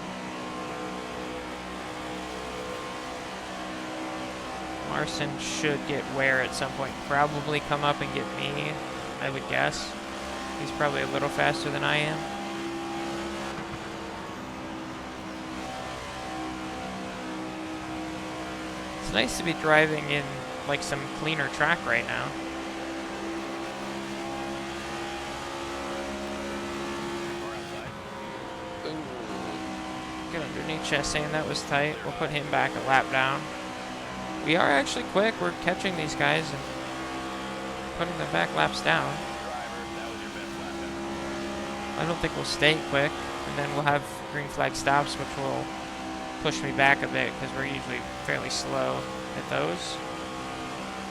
Speaker 1: Larson should get Ware at some point. Probably come up and get me, I would guess. He's probably a little faster than I am. It's nice to be driving in like some cleaner track right now.
Speaker 2: Car outside.
Speaker 1: Ooh. Get underneath Chastain, that was tight. We'll put him back a lap down. We are actually quick. We're catching these guys and putting them back laps down.
Speaker 2: Driver, that was your best lap ever.
Speaker 1: I don't think we'll stay quick, and then we'll have green flag stops, which will push me back a bit because we're usually fairly slow at those.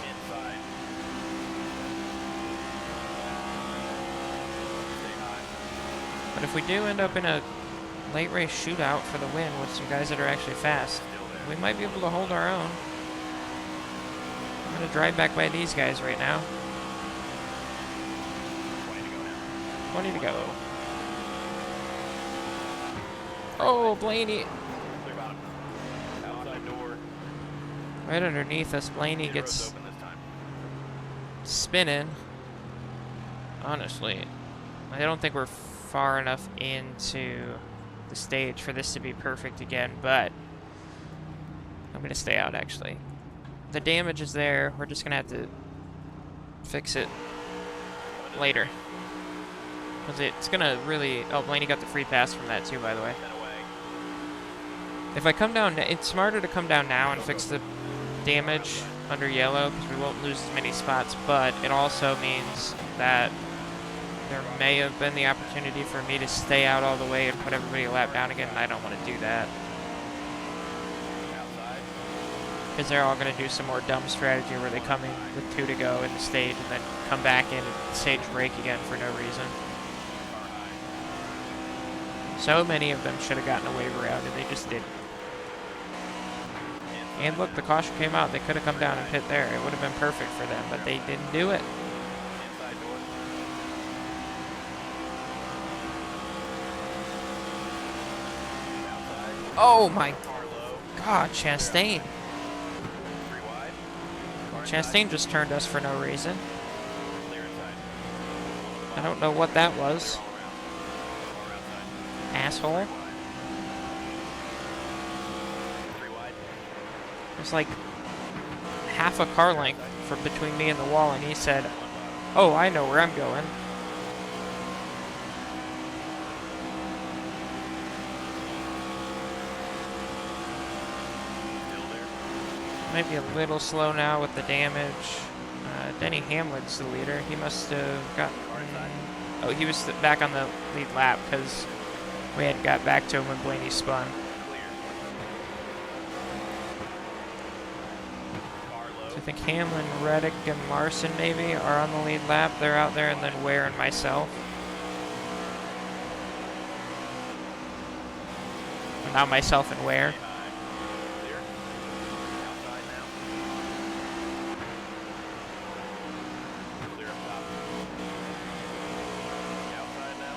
Speaker 2: Inside. Stay high.
Speaker 1: But if we do end up in a late race shootout for the win with some guys that are actually fast,
Speaker 2: Still there.
Speaker 1: we might be able to hold our own. I'm going to drive back by these guys right now.
Speaker 2: 20 to go now.
Speaker 1: 20 to go. Oh, Blaney.
Speaker 2: Clear bottom. Outside door.
Speaker 1: Right underneath us, Blaney
Speaker 2: Pit road's
Speaker 1: gets
Speaker 2: open this time.
Speaker 1: spinning. Honestly, I don't think we're far enough into the stage for this to be perfect again, but I'm going to stay out, actually. The damage is there. We're just going to have to fix it later. Because it's going to really... Oh, Blaney got the free pass from that, too, by the way.
Speaker 2: 10 away.
Speaker 1: If I come down... It's smarter to come down now and fix the damage under yellow, because we won't lose as many spots, but it also means that there may have been the opportunity for me to stay out all the way and put everybody a lap down again, and I don't want to do that.
Speaker 2: Outside.
Speaker 1: Because they're all going to do some more dumb strategy where they come in with 2 to go in the stage and then come back in and stage break again for no reason.
Speaker 2: Car high.
Speaker 1: So many of them should have gotten a waiver out, and they just didn't.
Speaker 2: Inside.
Speaker 1: And look, the caution came out. They could have come down and pit there. It would have been perfect for them, but they didn't do it.
Speaker 2: Inside door. Outside.
Speaker 1: Oh my
Speaker 2: Car low.
Speaker 1: God, Chastain. Chastain just turned us for no reason.
Speaker 2: Clear inside.
Speaker 1: I don't know what that was.
Speaker 2: All around. Car outside.
Speaker 1: Asshole.
Speaker 2: Three wide.
Speaker 1: There's like half a car length for between me and the wall, and he said, "Oh, I know where I'm going."
Speaker 2: Still there.
Speaker 1: Might be a little slow now with the damage. Denny Hamlin's the leader. He must have gotten... Oh, he was back on the lead lap because we hadn't got back to him when Blaney spun.
Speaker 2: Clear. Car low.
Speaker 1: So I think Hamlin, Reddick, and Larson maybe are on the lead lap. They're out there, and then Ware and myself. Now myself and Ware.
Speaker 2: Stay high. Clear. Outside now. Clear up top. Outside now.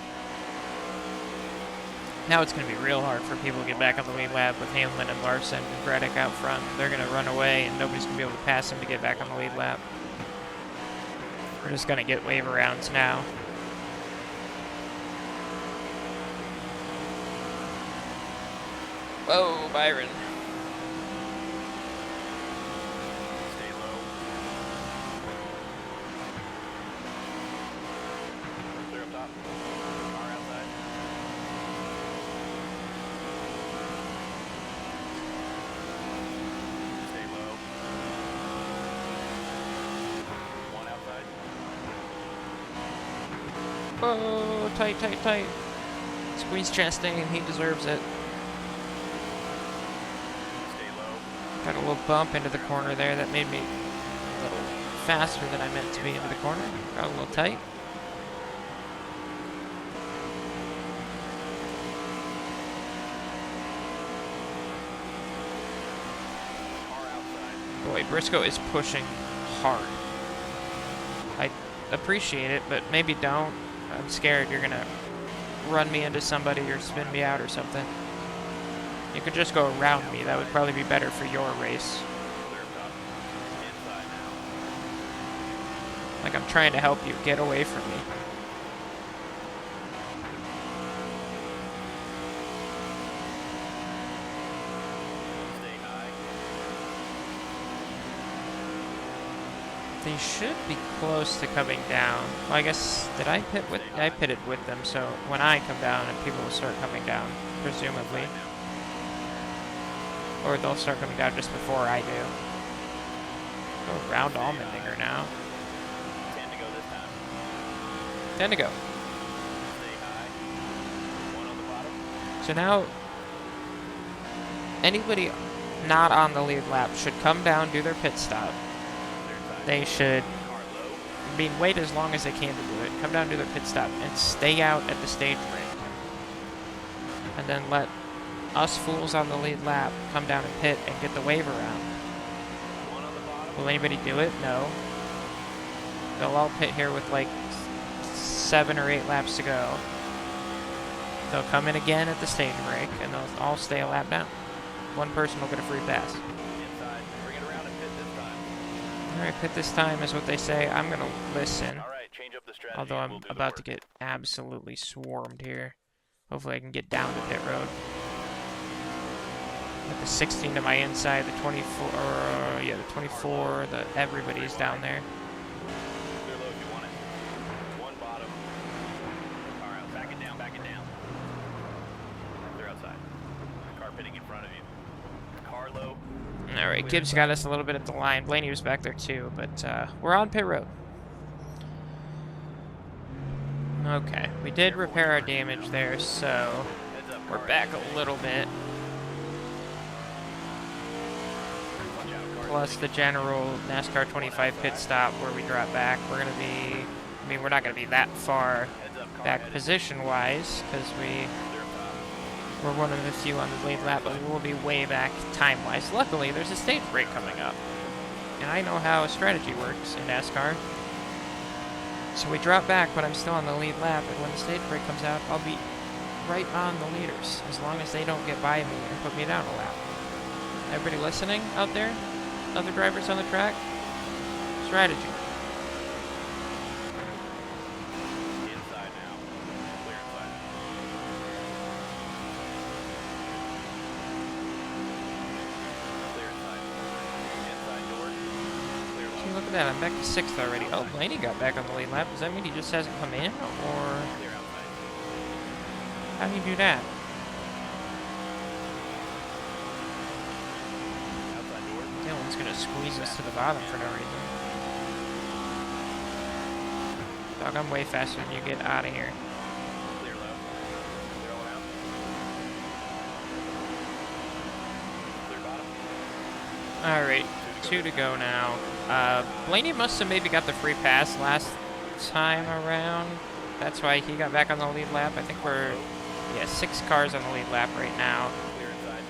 Speaker 1: Now it's going to be real hard for people to get back on the lead lap with Hamlin and Larson and Reddick out front. They're going to run away, and nobody's going to be able to pass them to get back on the lead lap. We're just going to get wave arounds now. Whoa, Byron.
Speaker 2: Stay low. Clear up top. Car outside. Stay low. One outside.
Speaker 1: Oh, tight, tight, tight. Squeeze Chastain, he deserves it.
Speaker 2: Stay low.
Speaker 1: Got a little bump into the corner there that made me a little faster than I meant to be into the corner. Got a little tight.
Speaker 2: Car outside.
Speaker 1: Boy, Briscoe is pushing hard. I appreciate it, but maybe don't. I'm scared you're gonna run me into somebody or spin me out or something. You could just go around me. That would probably be better for your race.
Speaker 2: Clear up top. Inside now.
Speaker 1: Like I'm trying to help you. Get away from me.
Speaker 2: Stay high.
Speaker 1: They should be close to coming down. Well, I guess, did I pit with... I pitted with them, so when I come down and people will start coming down, presumably. Or they'll start coming down just before I do. Go around Allmendinger now.
Speaker 2: 10 to go this time.
Speaker 1: 10 to go.
Speaker 2: Stay high. One on the bottom.
Speaker 1: So now, anybody not on the lead lap should come down, do their pit stop.
Speaker 2: Clear side.
Speaker 1: They should,
Speaker 2: Car low.
Speaker 1: I mean, wait as long as they can to do it. Come down, do their pit stop, and stay out at the stage break. And then let us fools on the lead lap come down and pit and get the wave around.
Speaker 2: One on the bottom.
Speaker 1: Will anybody do it? No. They'll all pit here with like 7 or 8 laps to go. They'll come in again at the stage break, and they'll all stay a lap down. One person will get a free pass.
Speaker 2: Inside. Bring it around and pit this time.
Speaker 1: Alright, pit this time is what they say. I'm gonna listen.
Speaker 2: All right, change up the strategy.
Speaker 1: Although
Speaker 2: and
Speaker 1: I'm
Speaker 2: we'll do the
Speaker 1: about to
Speaker 2: work.
Speaker 1: get absolutely swarmed here. Hopefully I can get down to pit road. With the 16 to my inside, the 24, yeah, the 24, everybody's down there.
Speaker 2: Clear low if you want it. One bottom. Car out. Back it down. Back it down. They're outside. Car pitting in front of you. Car low.
Speaker 1: Alright, Gibbs got us a little bit at the line. Blaney was back there too, but we're on pit road. Okay, we did repair our damage there, so
Speaker 2: Heads up.
Speaker 1: we're
Speaker 2: car
Speaker 1: back
Speaker 2: inside.
Speaker 1: a little bit.
Speaker 2: Watch out. Car
Speaker 1: Plus
Speaker 2: pitting
Speaker 1: the general NASCAR 25 pit stop where we drop back. We're going to be, I mean, we're not going to be that far
Speaker 2: Heads up. Car
Speaker 1: back
Speaker 2: headed.
Speaker 1: position-wise, because
Speaker 2: Clear up top.
Speaker 1: we're one of the few on the lead lap, but we will be way back time-wise. Luckily, there's a stage break coming up. And I know how strategy works in NASCAR. So we drop back, but I'm still on the lead lap, and when the stage break comes out, I'll be right on the leaders, as long as they don't get by me and put me down a lap. Everybody listening out there? Other drivers on the track? Strategy.
Speaker 2: Inside now. Clear inside. Clear inside. Inside door. Clear
Speaker 1: See,
Speaker 2: low.
Speaker 1: look at that. I'm back to 6th already. Oh, Blaney got back on the lead lap. Does that mean he just hasn't come in? Or
Speaker 2: Clear outside.
Speaker 1: how do you do that?
Speaker 2: Outside door.
Speaker 1: Dylan's going to squeeze us to the bottom for no reason. Dog, I'm way faster than you. Get out of here.
Speaker 2: Clear low. Clear all around. Clear bottom.
Speaker 1: Alright, 2 to go now. Blaney must have maybe got the free pass last time around. That's why he got back on the lead lap. I think we're, 6 cars on the lead lap right now.
Speaker 2: Clear inside.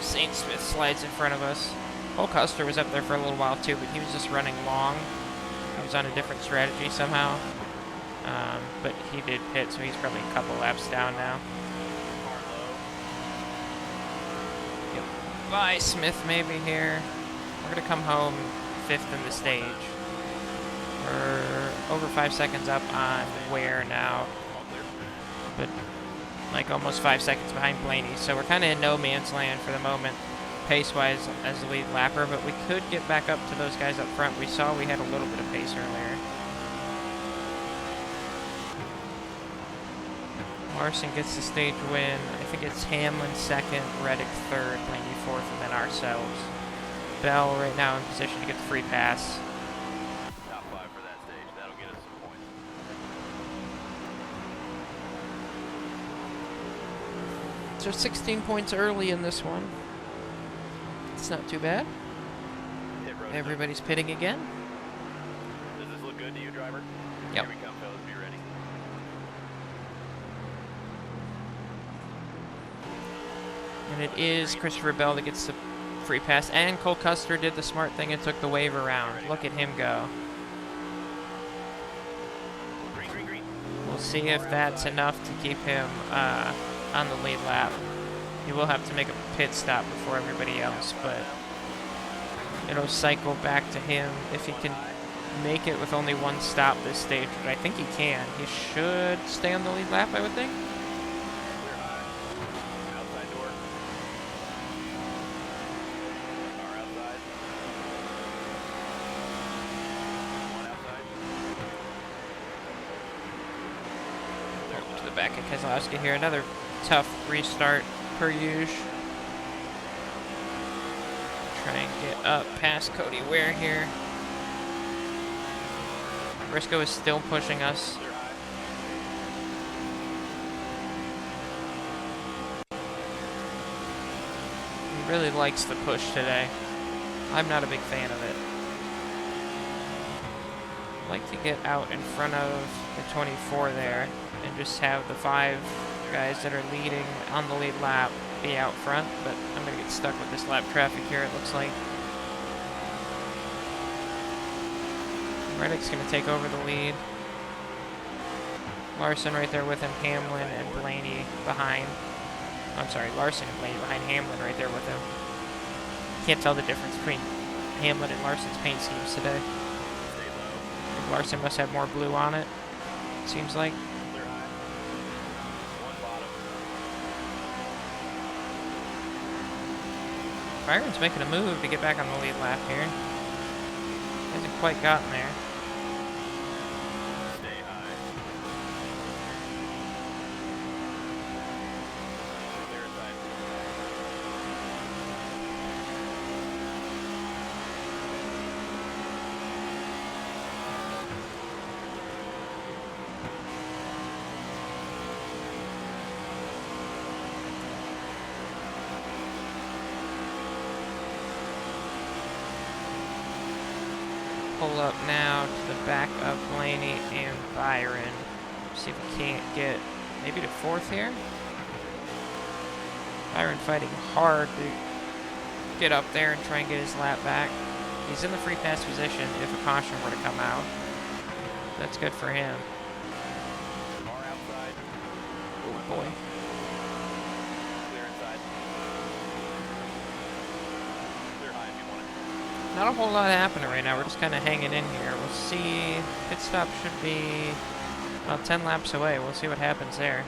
Speaker 1: Saint Smith slides in front of us. Cole Custer was up there for a little while too, but he was just running long. He was on a different strategy somehow. But he did pit, so he's probably a couple laps down now.
Speaker 2: Car low.
Speaker 1: Yep. Bye, Smith, maybe here. We're going to come home 5th in the stage. We're over 5 seconds up on Ware now,
Speaker 2: All clear.
Speaker 1: but like almost 5 seconds behind Blaney. So we're kind of in no man's land for the moment, pace-wise as the lead lapper, but we could get back up to those guys up front. We saw we had a little bit of pace earlier. Larson gets the stage win. I think it's Hamlin 2nd, Reddick 3rd, Blaney 4th, and then ourselves. Bell right now in position to get the free pass.
Speaker 2: Top 5 for that stage. That'll get us some points.
Speaker 1: So 16 points early in this one. It's not too bad.
Speaker 2: Hit road.
Speaker 1: Everybody's pitting again.
Speaker 2: Does this look good to you, driver?
Speaker 1: Yep.
Speaker 2: Here we come, fellas. Be ready.
Speaker 1: And it is Christopher Bell that gets the free pass. And Cole Custer did the smart thing and took the wave around. Look at him go.
Speaker 2: Green, green, green.
Speaker 1: We'll see if that's enough to keep him on the lead lap. He will have to make a pit stop before everybody else, but it'll cycle back to him if he can make it with only 1 stop this stage, but I think he can. He should stay on the lead lap, I would think.
Speaker 2: Clear high. Outside door. Car outside. One outside. Clear
Speaker 1: To
Speaker 2: left.
Speaker 1: the back of Keselowski here. Another tough restart per usual. Try and get up past Cody Ware here. Briscoe is still pushing us.
Speaker 2: Clear high.
Speaker 1: He really likes the push today. I'm not a big fan of it. I'd like to get out in front of the 24 there and just have the 5 guys that are leading on the lead lap be out front, but I'm going to get stuck with this lap traffic here, it looks like. Reddick's going to take over the lead. Larson right there with him, Hamlin and Blaney behind. I'm sorry, Larson and Blaney behind Hamlin right there with him. Can't tell the difference between Hamlin and Larson's paint schemes today.
Speaker 2: Stay low.
Speaker 1: Larson must have more blue on it, seems like.
Speaker 2: Clear high. One bottom.
Speaker 1: Byron's making a move to get back on the lead lap here. Hasn't quite gotten there.
Speaker 2: Stay high. Clear inside.
Speaker 1: Pull up now to the back of Blaney and Byron. See if we can't get maybe to 4th here. Byron fighting hard to get up there and try and get his lap back. He's in the free pass position if a caution were to come out. That's good for him.
Speaker 2: Car outside.
Speaker 1: Oh boy.
Speaker 2: Clear inside. Clear high if you want it.
Speaker 1: Not a whole lot happening right now. We're just kind of hanging in here. We'll see. Pit stop should be about 10 laps away. We'll see what happens there.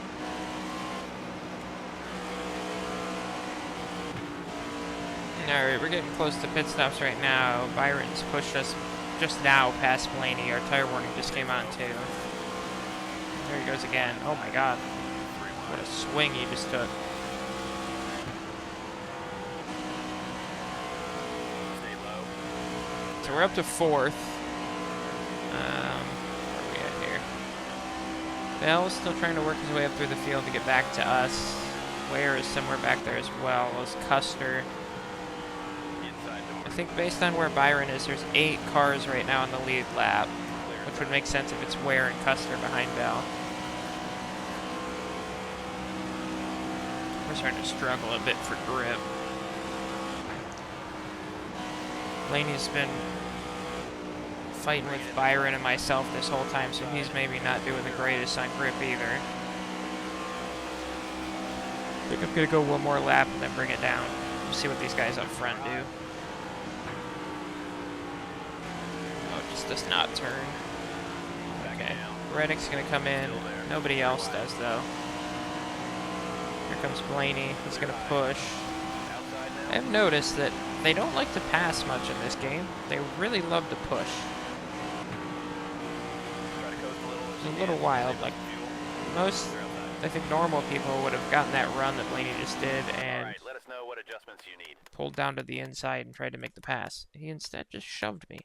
Speaker 1: Alright, we're getting close to pit stops right now. Byron's pushed us just now past Blaney. Our tire warning just came on too. There he goes again. Oh my god. What a swing he just took. So we're up to 4th. Where are we at here? Bell's still trying to work his way up through the field to get back to us. Ware is somewhere back there as well as Custer. I think based on where Byron is, there's 8 cars right now in the lead lap, which would make sense if it's Ware and Custer behind Bell. We're starting to struggle a bit for grip. Blaney's been fighting with Byron and myself this whole time, so he's maybe not doing the greatest on grip either. I think I'm gonna go one more lap and then bring it down. See what these guys up front do. Oh, it just does not turn. Okay. Reddick's gonna come in. Nobody else does though. Here comes Blaney. He's gonna push. I have noticed that they don't like to pass much in this game. They really love to push. It's a little wild. Like most, I think normal people would have gotten that run that Blaney just did and pulled down to the inside and tried to make the pass. He instead just shoved me,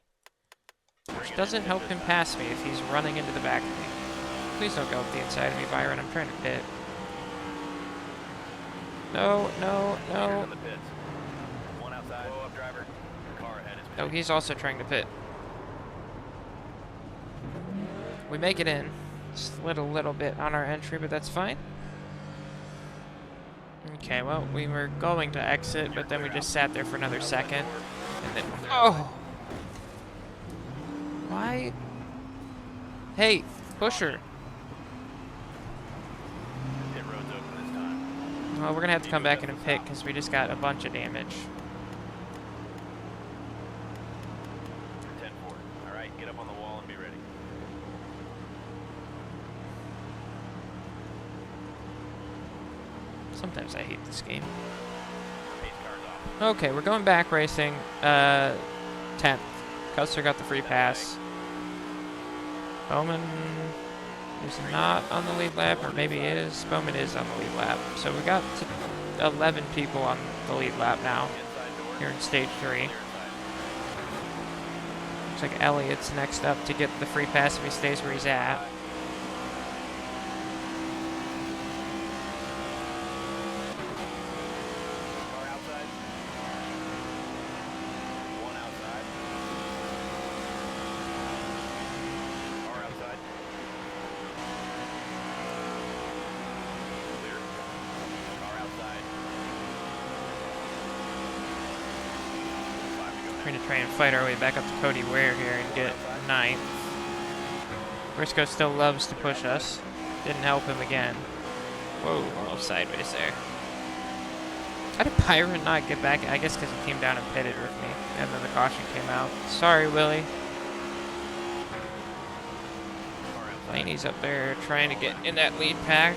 Speaker 1: which doesn't help him pass me if he's running into the back of me. Please don't go up the inside of me, Byron. I'm trying to pit. No, no, no. Oh, he's also trying to pit. We make it in. Slid a little bit on our entry, but that's fine. Okay, well, we were going to exit, but then we just sat there for another second. And then, oh! Why? Hey, pusher. Well, we're gonna have to come back in and pit because we just got a bunch of damage.
Speaker 2: 10-4. All right, get up on the wall and be ready.
Speaker 1: Sometimes I hate this game. Okay, we're going back racing. 10th. Custer got the free pass. Bowman is not on the lead lap, or maybe he is. Bowman is on the lead lap. So we got 11 people on the lead lap now, here in stage 3. Looks like Elliott's next up to get the free pass if he stays where he's at. We're going to try and fight our way back up to Cody Ware here and get 9th. Briscoe still loves to push us. Didn't help him again. Whoa, almost sideways there. How did Byron not get back? I guess because he came down and pitted with me. And then the caution came out. Sorry, Willie. Blaney's up there trying to get in that lead pack.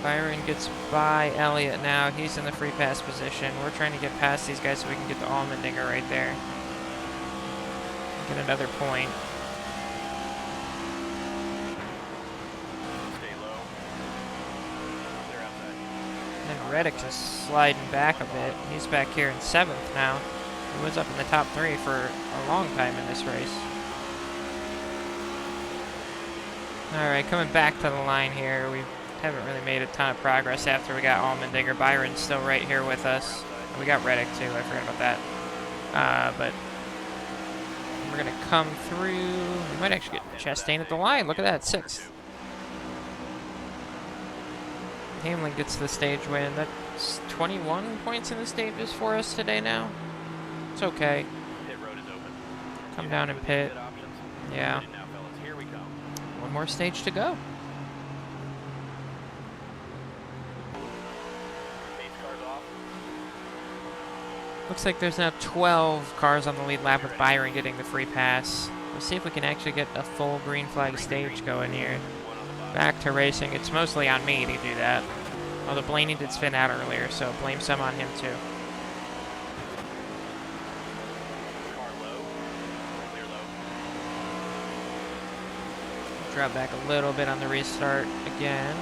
Speaker 1: Byron gets by Elliott now. He's in the free pass position. We're trying to get past these guys so we can get the Allmendinger right there. Get another point.
Speaker 2: Stay low. They're outside.
Speaker 1: And then Reddick is sliding back a bit. He's back here in 7th now. He was up in the top 3 for a long time in this race. Alright, coming back to the line here. We haven't really made a ton of progress after we got Allmendinger. Byron's still right here with us. We got Reddick too, I forgot about that. But We're going to come through. We might actually get Chastain at the line. Look at that, 6th. Hamlin gets the stage win. That's 21 points in the stages for us today now. It's okay.
Speaker 2: Pit road is open.
Speaker 1: Come down and pit.
Speaker 2: Options.
Speaker 1: Yeah.
Speaker 2: Now, fellas, here we go.
Speaker 1: One more stage to go.
Speaker 2: Pace cars off.
Speaker 1: Looks like there's now 12 cars on the lead lap with Byron getting the free pass. Let's see if we can actually get a full green flag stage going here.
Speaker 2: One on the bottom.
Speaker 1: Back to racing. It's mostly on me to do that. Although Blaney did spin out earlier, so blame some on him too.
Speaker 2: Car low. Clear low.
Speaker 1: Drop back a little bit on the restart again.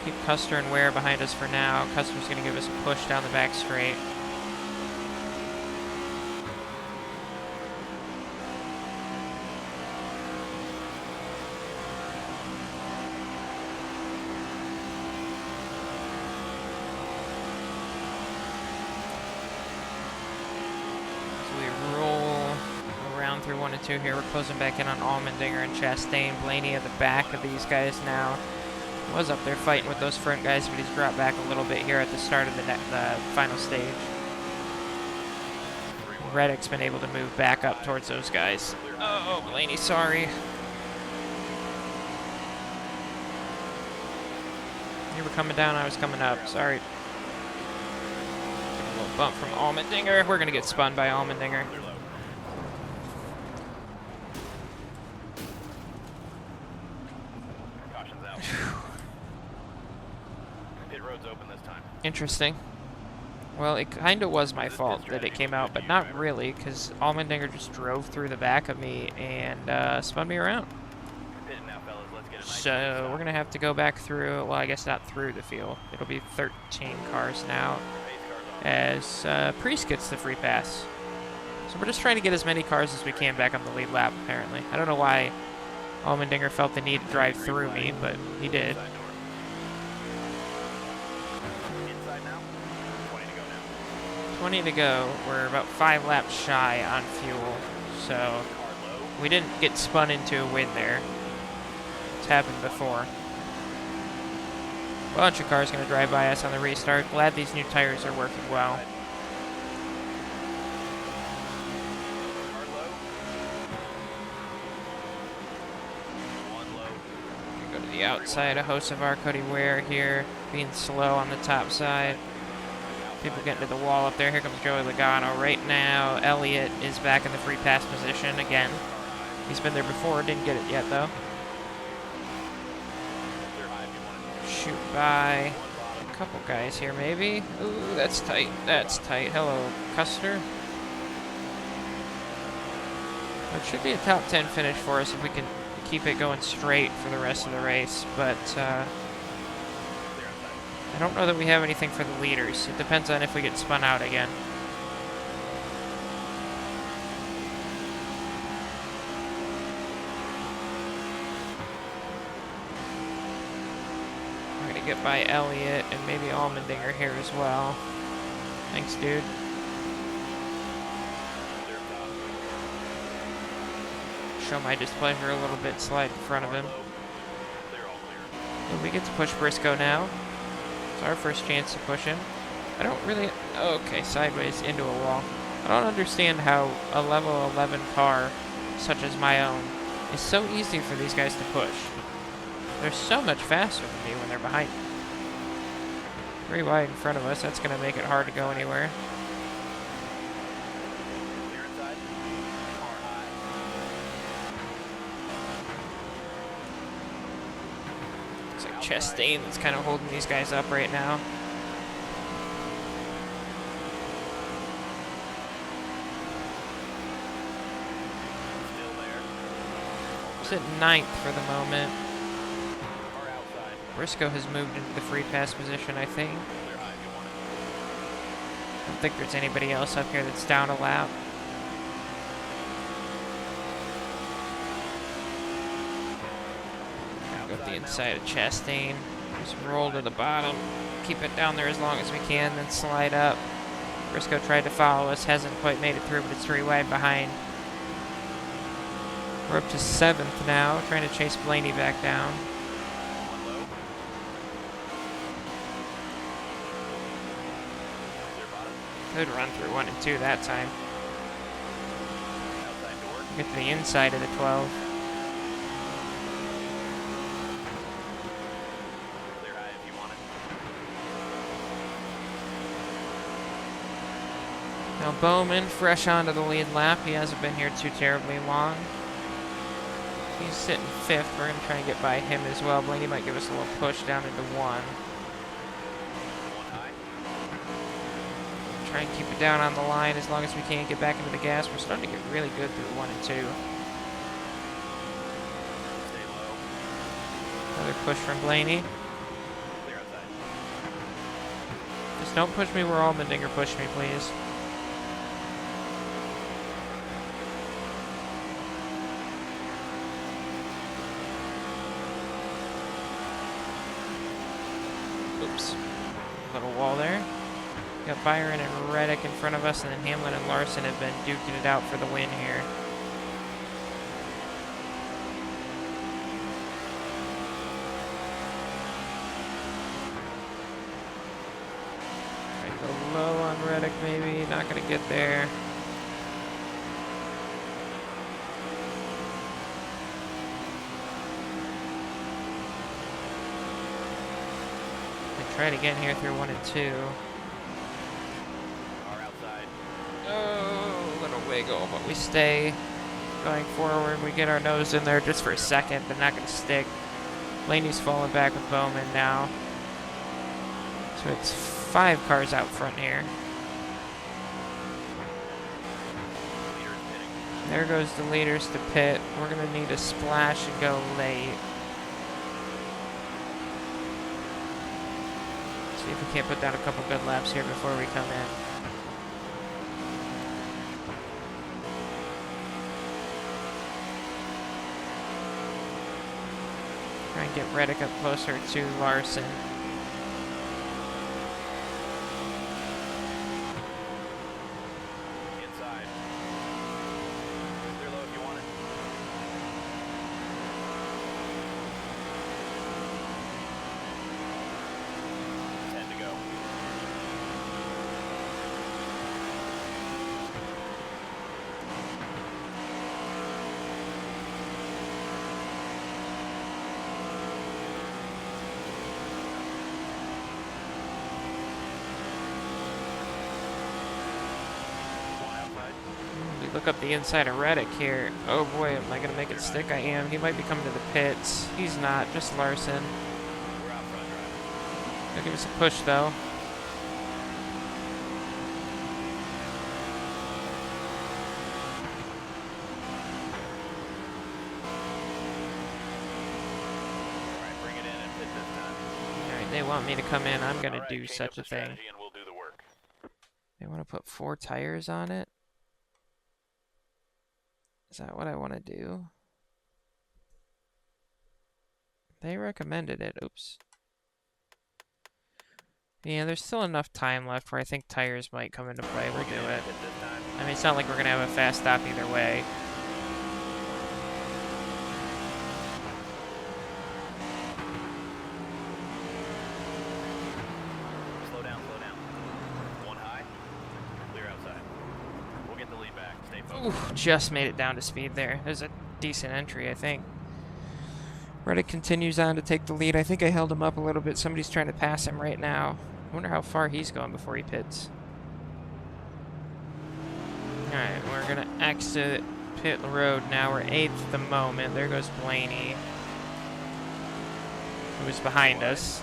Speaker 1: Keep Custer and Ware behind us for now. Custer's going to give us a push down the back straight. So we roll around through 1 and 2 here. We're closing back in on Allmendinger and Chastain. Blaney at the back of these guys now. Was up there fighting with those front guys, but he's dropped back a little bit here at the start of the final stage. Reddick's been able to move back up towards those guys. Oh, Blaney, sorry. You were coming down, I was coming up. Sorry. A little bump from Allmendinger. We're going to get spun by Allmendinger.
Speaker 2: Clear low. Caution's out. Pit road's open this time.
Speaker 1: Interesting. Well, it kind of was my fault that it came out, but not really, because Allmendinger just drove through the back of me and spun me around.
Speaker 2: Pitting now, fellas. Let's get a nice
Speaker 1: So we're going to have to go back through, well, I guess not through the field. It'll be 13 cars now
Speaker 2: pace cars off.
Speaker 1: as Priest gets the free pass. So we're just trying to get as many cars as we can back on the lead lap, apparently. I don't know why Allmendinger felt the need to drive through me, but he did.
Speaker 2: Inside door. Inside now. 20 to go now.
Speaker 1: 20 to go. We're about 5 laps shy on fuel, so
Speaker 2: Car low.
Speaker 1: we didn't get spun into a win there. It's happened before. A bunch of cars going to drive by us on the restart. Glad these new tires are working well.
Speaker 2: Car low. One low.
Speaker 1: Go to the outside of Hocevar, Cody Ware here, being slow on the top side. People getting to the wall up there. Here comes Joey Logano right now. Elliott is back in the free pass position again. He's been there before, didn't get it yet though.
Speaker 2: Clear high if you want it.
Speaker 1: Shoot by
Speaker 2: One bottom.
Speaker 1: a couple guys here maybe. Ooh, that's tight. That's tight. Hello, Custer. It should be a top 10 finish for us if we can keep it going straight for the rest of the race, but
Speaker 2: Clear outside.
Speaker 1: I don't know that we have anything for the leaders. It depends on if we get spun out again. We're gonna get by Elliott and maybe Allmendinger here as well. Thanks, dude.
Speaker 2: Clear top.
Speaker 1: Show my displeasure a little bit, slide in front of him.
Speaker 2: Low. Clear all clear.
Speaker 1: And we get to push Briscoe now. It's our first chance to push him. I don't really... Okay, sideways into a wall. I don't understand how a level 11 car, such as my own, is so easy for these guys to push. They're so much faster than me when they're behind me. 3 wide in front of us, that's going to make it hard to go anywhere.
Speaker 2: Clear inside. Car high.
Speaker 1: Looks like Chastain that's kind of holding these guys up right now.
Speaker 2: Still there.
Speaker 1: Sit 9th for the moment.
Speaker 2: Car outside.
Speaker 1: Briscoe has moved into the free pass position, I think.
Speaker 2: Clear high if you want it.
Speaker 1: I don't think there's anybody else up here that's down a lap. Go up the inside of Chastain. Just roll to the bottom. Keep it down there as long as we can, then slide up. Briscoe tried to follow us, hasn't quite made it through, but it's 3 wide behind. We're up to 7th now, trying to chase Blaney back down.
Speaker 2: One low. Clear bottom.
Speaker 1: Could run through 1 and 2 that time.
Speaker 2: Outside door.
Speaker 1: Get to the inside of the 12.
Speaker 2: Clear high if you want it.
Speaker 1: Now Bowman, fresh onto the lead lap. He hasn't been here too terribly long. He's sitting 5th. We're going to try and get by him as well. Blaney might give us a little push down into 1.
Speaker 2: One high.
Speaker 1: Try and keep it down on the line as long as we can. Get back into the gas. We're starting to get really good through 1 and 2.
Speaker 2: Stay low.
Speaker 1: Another push from Blaney.
Speaker 2: Clear outside.
Speaker 1: Just don't push me where Allmendinger pushed me, please. Oops. Little wall there. Got Byron and Reddick in front of us, and then Hamlin and Larson have been duking it out for the win here. Right, go low on Reddick maybe. Not gonna get there. Try to get here through 1 and 2.
Speaker 2: Car outside.
Speaker 1: Oh, a little wiggle, but we stay going forward. We get our nose in there just for a second. They're not going to stick. Blaney's falling back with Bowman now. So it's 5 cars out front here.
Speaker 2: Leader is pitting.
Speaker 1: There goes the leaders to pit. We're going to need a splash and go late. See if we can't put down a couple good laps here before we come in. Try and get Reddick up closer to Larson.
Speaker 2: Inside. Clear low if you want it. 10 to go. One outside.
Speaker 1: We look up the inside of Reddick here. Oh boy, am I going to make it stick? I am. He might be coming to the pits. He's not, just Larson.
Speaker 2: We're out front driving.
Speaker 1: He'll give us a push though.
Speaker 2: Alright, bring it in and pit this time.
Speaker 1: Alright, they want me to come in. I'm going to
Speaker 2: Alright,
Speaker 1: do
Speaker 2: change
Speaker 1: such
Speaker 2: up the
Speaker 1: a thing.
Speaker 2: strategy and we'll do the work.
Speaker 1: They want to put 4 tires on it? Is that what I want to do? They recommended it. Oops. Yeah, there's still enough time left where I think tires might come into play. We'll
Speaker 2: Bring
Speaker 1: do
Speaker 2: in
Speaker 1: it.
Speaker 2: and pit this time.
Speaker 1: I mean, it's not like we're going to have a fast stop either way.
Speaker 2: Slow down, slow down. One high. Clear outside. We'll get the lead back. Stay focused.
Speaker 1: Ooh, just made it down to speed there. There's a decent entry, I think. Reddick continues on to take the lead. I think I held him up a little bit. Somebody's trying to pass him right now. I wonder how far he's going before he pits. Alright, we're going to exit pit road now. We're 8th at the moment. There goes Blaney, who was behind us.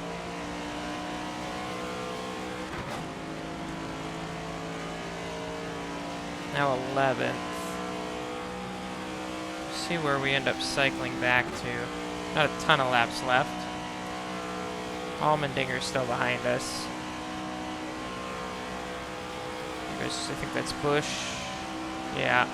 Speaker 1: Now 11th. See where we end up cycling back to. Not a ton of laps left. Allmendinger's still behind us. There goes, I think that's Bush. Yeah.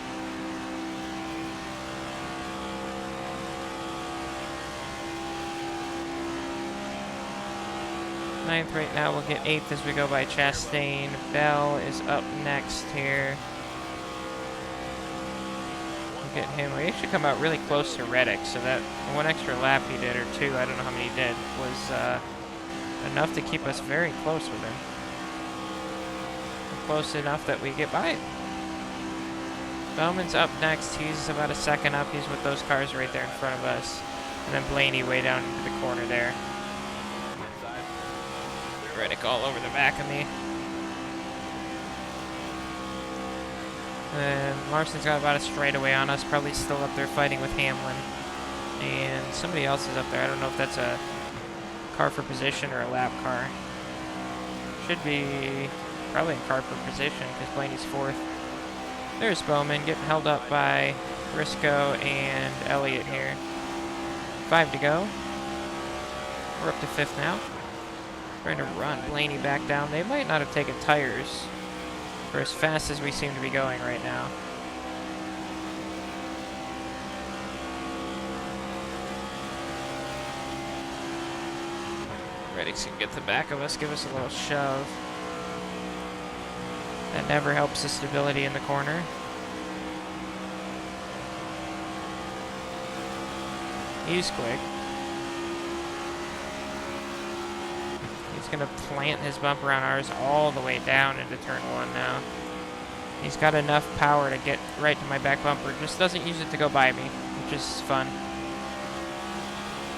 Speaker 1: 9th right now. We'll get 8th as we go by Chastain. Bell is up next here. We'll get him. We actually come out really close to Reddick, so that one extra lap he did, or two, I don't know how many he did, was enough to keep us very close with him. Close enough that we get by it. Bowman's up next. He's about a second up. He's with those cars right there in front of us. And then Blaney way down into the corner there. Reddick all over the back of me. And Larson's got about a straightaway on us. Probably still up there fighting with Hamlin. And somebody else is up there. I don't know if that's a car for position or a lap car. Should be probably a car for position because Blaney's 4th. There's Bowman getting held up by Briscoe and Elliott here. 5 to go. We're up to 5th now. Trying to run Blaney back down. They might not have taken tires for as fast as we seem to be going right now. Reddick's gonna get the back of us, give us a little shove. That never helps the stability in the corner. He's quick. He's going to plant his bumper on ours all the way down into turn 1 now. He's got enough power to get right to my back bumper. Just doesn't use it to go by me, which is fun.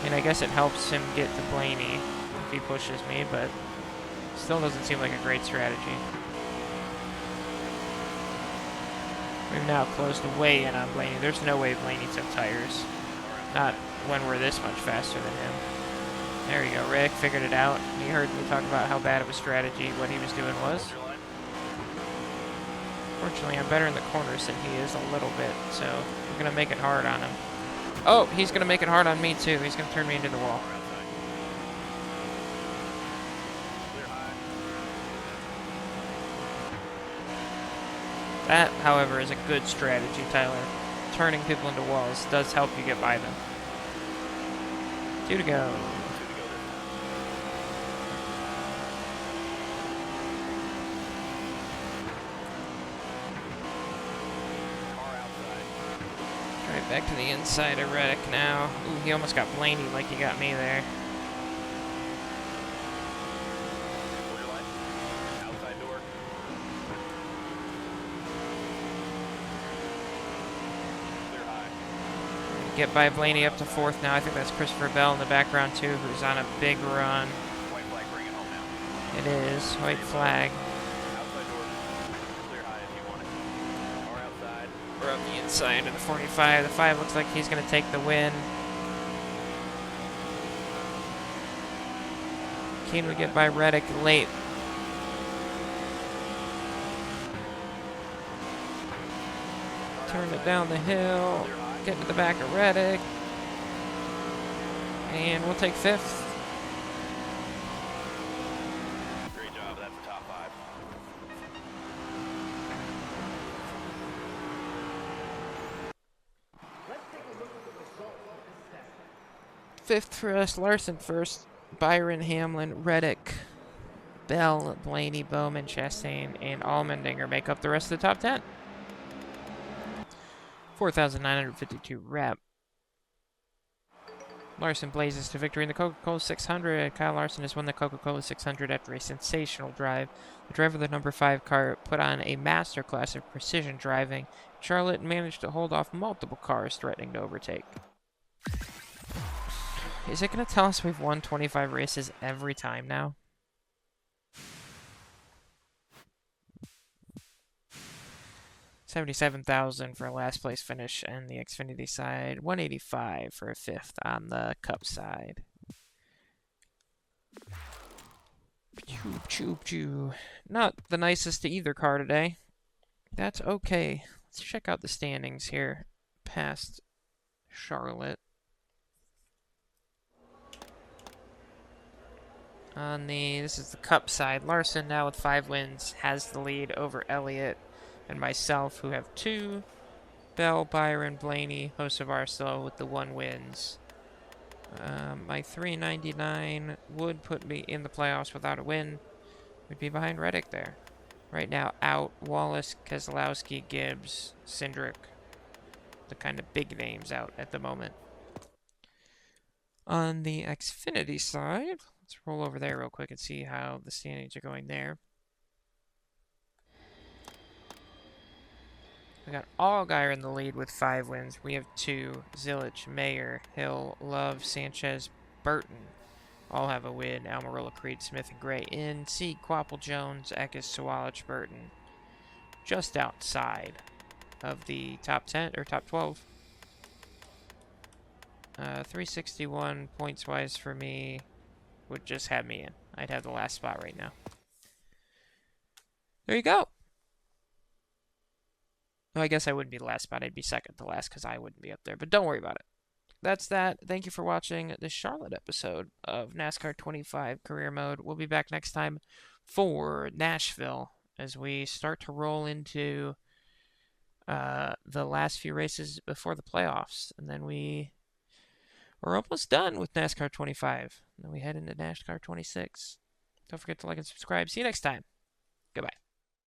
Speaker 1: And I guess it helps him get to Blaney if he pushes me, but still doesn't seem like a great strategy. We've now closed way in on Blaney. There's no way Blaney took tires. Not when we're this much faster than him. There you go. Rick figured it out. He heard me talk about how bad of a strategy what he was doing was. Fortunately, I'm better in the corners than he is a little bit, so we're going to make it hard on him. Oh, he's going to make it hard on me, too. He's going to turn me into the wall. That, however, is a good strategy, Tyler. Turning people into walls does help you get by them. 2 to go. Right back to the inside of Reddick now. Ooh, he almost got Blaney like he got me there. Get by Blaney up to 4th now. I think that's Christopher Bell in the background too, who's on a big run.
Speaker 2: White flag, bring it home now.
Speaker 1: It is. White flag.
Speaker 2: Outside door. Clear high if you want it. Car outside.
Speaker 1: We're on the inside of the 45. The 5 looks like he's going to take the win. Keen would get by Reddick late. Turn it down the hill. Get to the back of Reddick. And we'll take 5th.
Speaker 2: Great job. That's the top 5.
Speaker 1: 5th for us. Larson first. Byron, Hamlin, Reddick, Bell, Blaney, Bowman, Chastain, and Allmendinger make up the rest of the top 10. 4,952 rep. Larson blazes to victory in the Coca-Cola 600. Kyle Larson has won the Coca-Cola 600 after a sensational drive. The driver of the number 5 car put on a masterclass of precision driving. Charlotte managed to hold off multiple cars threatening to overtake. Is it going to tell us we've won 25 races every time now? $77,000 for a last place finish on the Xfinity side. $185 for a 5th on the Cup side. Not the nicest to either car today. That's okay. Let's check out the standings here past Charlotte. This is the Cup side. Larson now with 5 wins has the lead over Elliott and myself, who have 2. Bell, Byron, Blaney, Hocevar still with the 1 wins. My 399 would put me in the playoffs without a win. We'd be behind Reddick there. Right now, out Wallace, Keselowski, Gibbs, Cindric. The kind of big names out at the moment. On the Xfinity side, let's roll over there real quick and see how the standings are going there. We got Allgaier in the lead with 5 wins. We have 2. Zilich, Mayer, Hill, Love, Sanchez, Burton all have a win. Almirola, Creed, Smith, and Gray in. C. Quapple, Jones, Eckes, Sawalich, Burton. Just outside of the top 10 or top 12. 361 points wise for me would just have me in. I'd have the last spot right now. There you go. Well, I guess I wouldn't be the last spot. I'd be second to last because I wouldn't be up there. But don't worry about it. That's that. Thank you for watching this Charlotte episode of NASCAR 25 Career Mode. We'll be back next time for Nashville as we start to roll into the last few races before the playoffs. And then we're almost done with NASCAR 25. And then we head into NASCAR 26. Don't forget to like and subscribe. See you next time. Goodbye.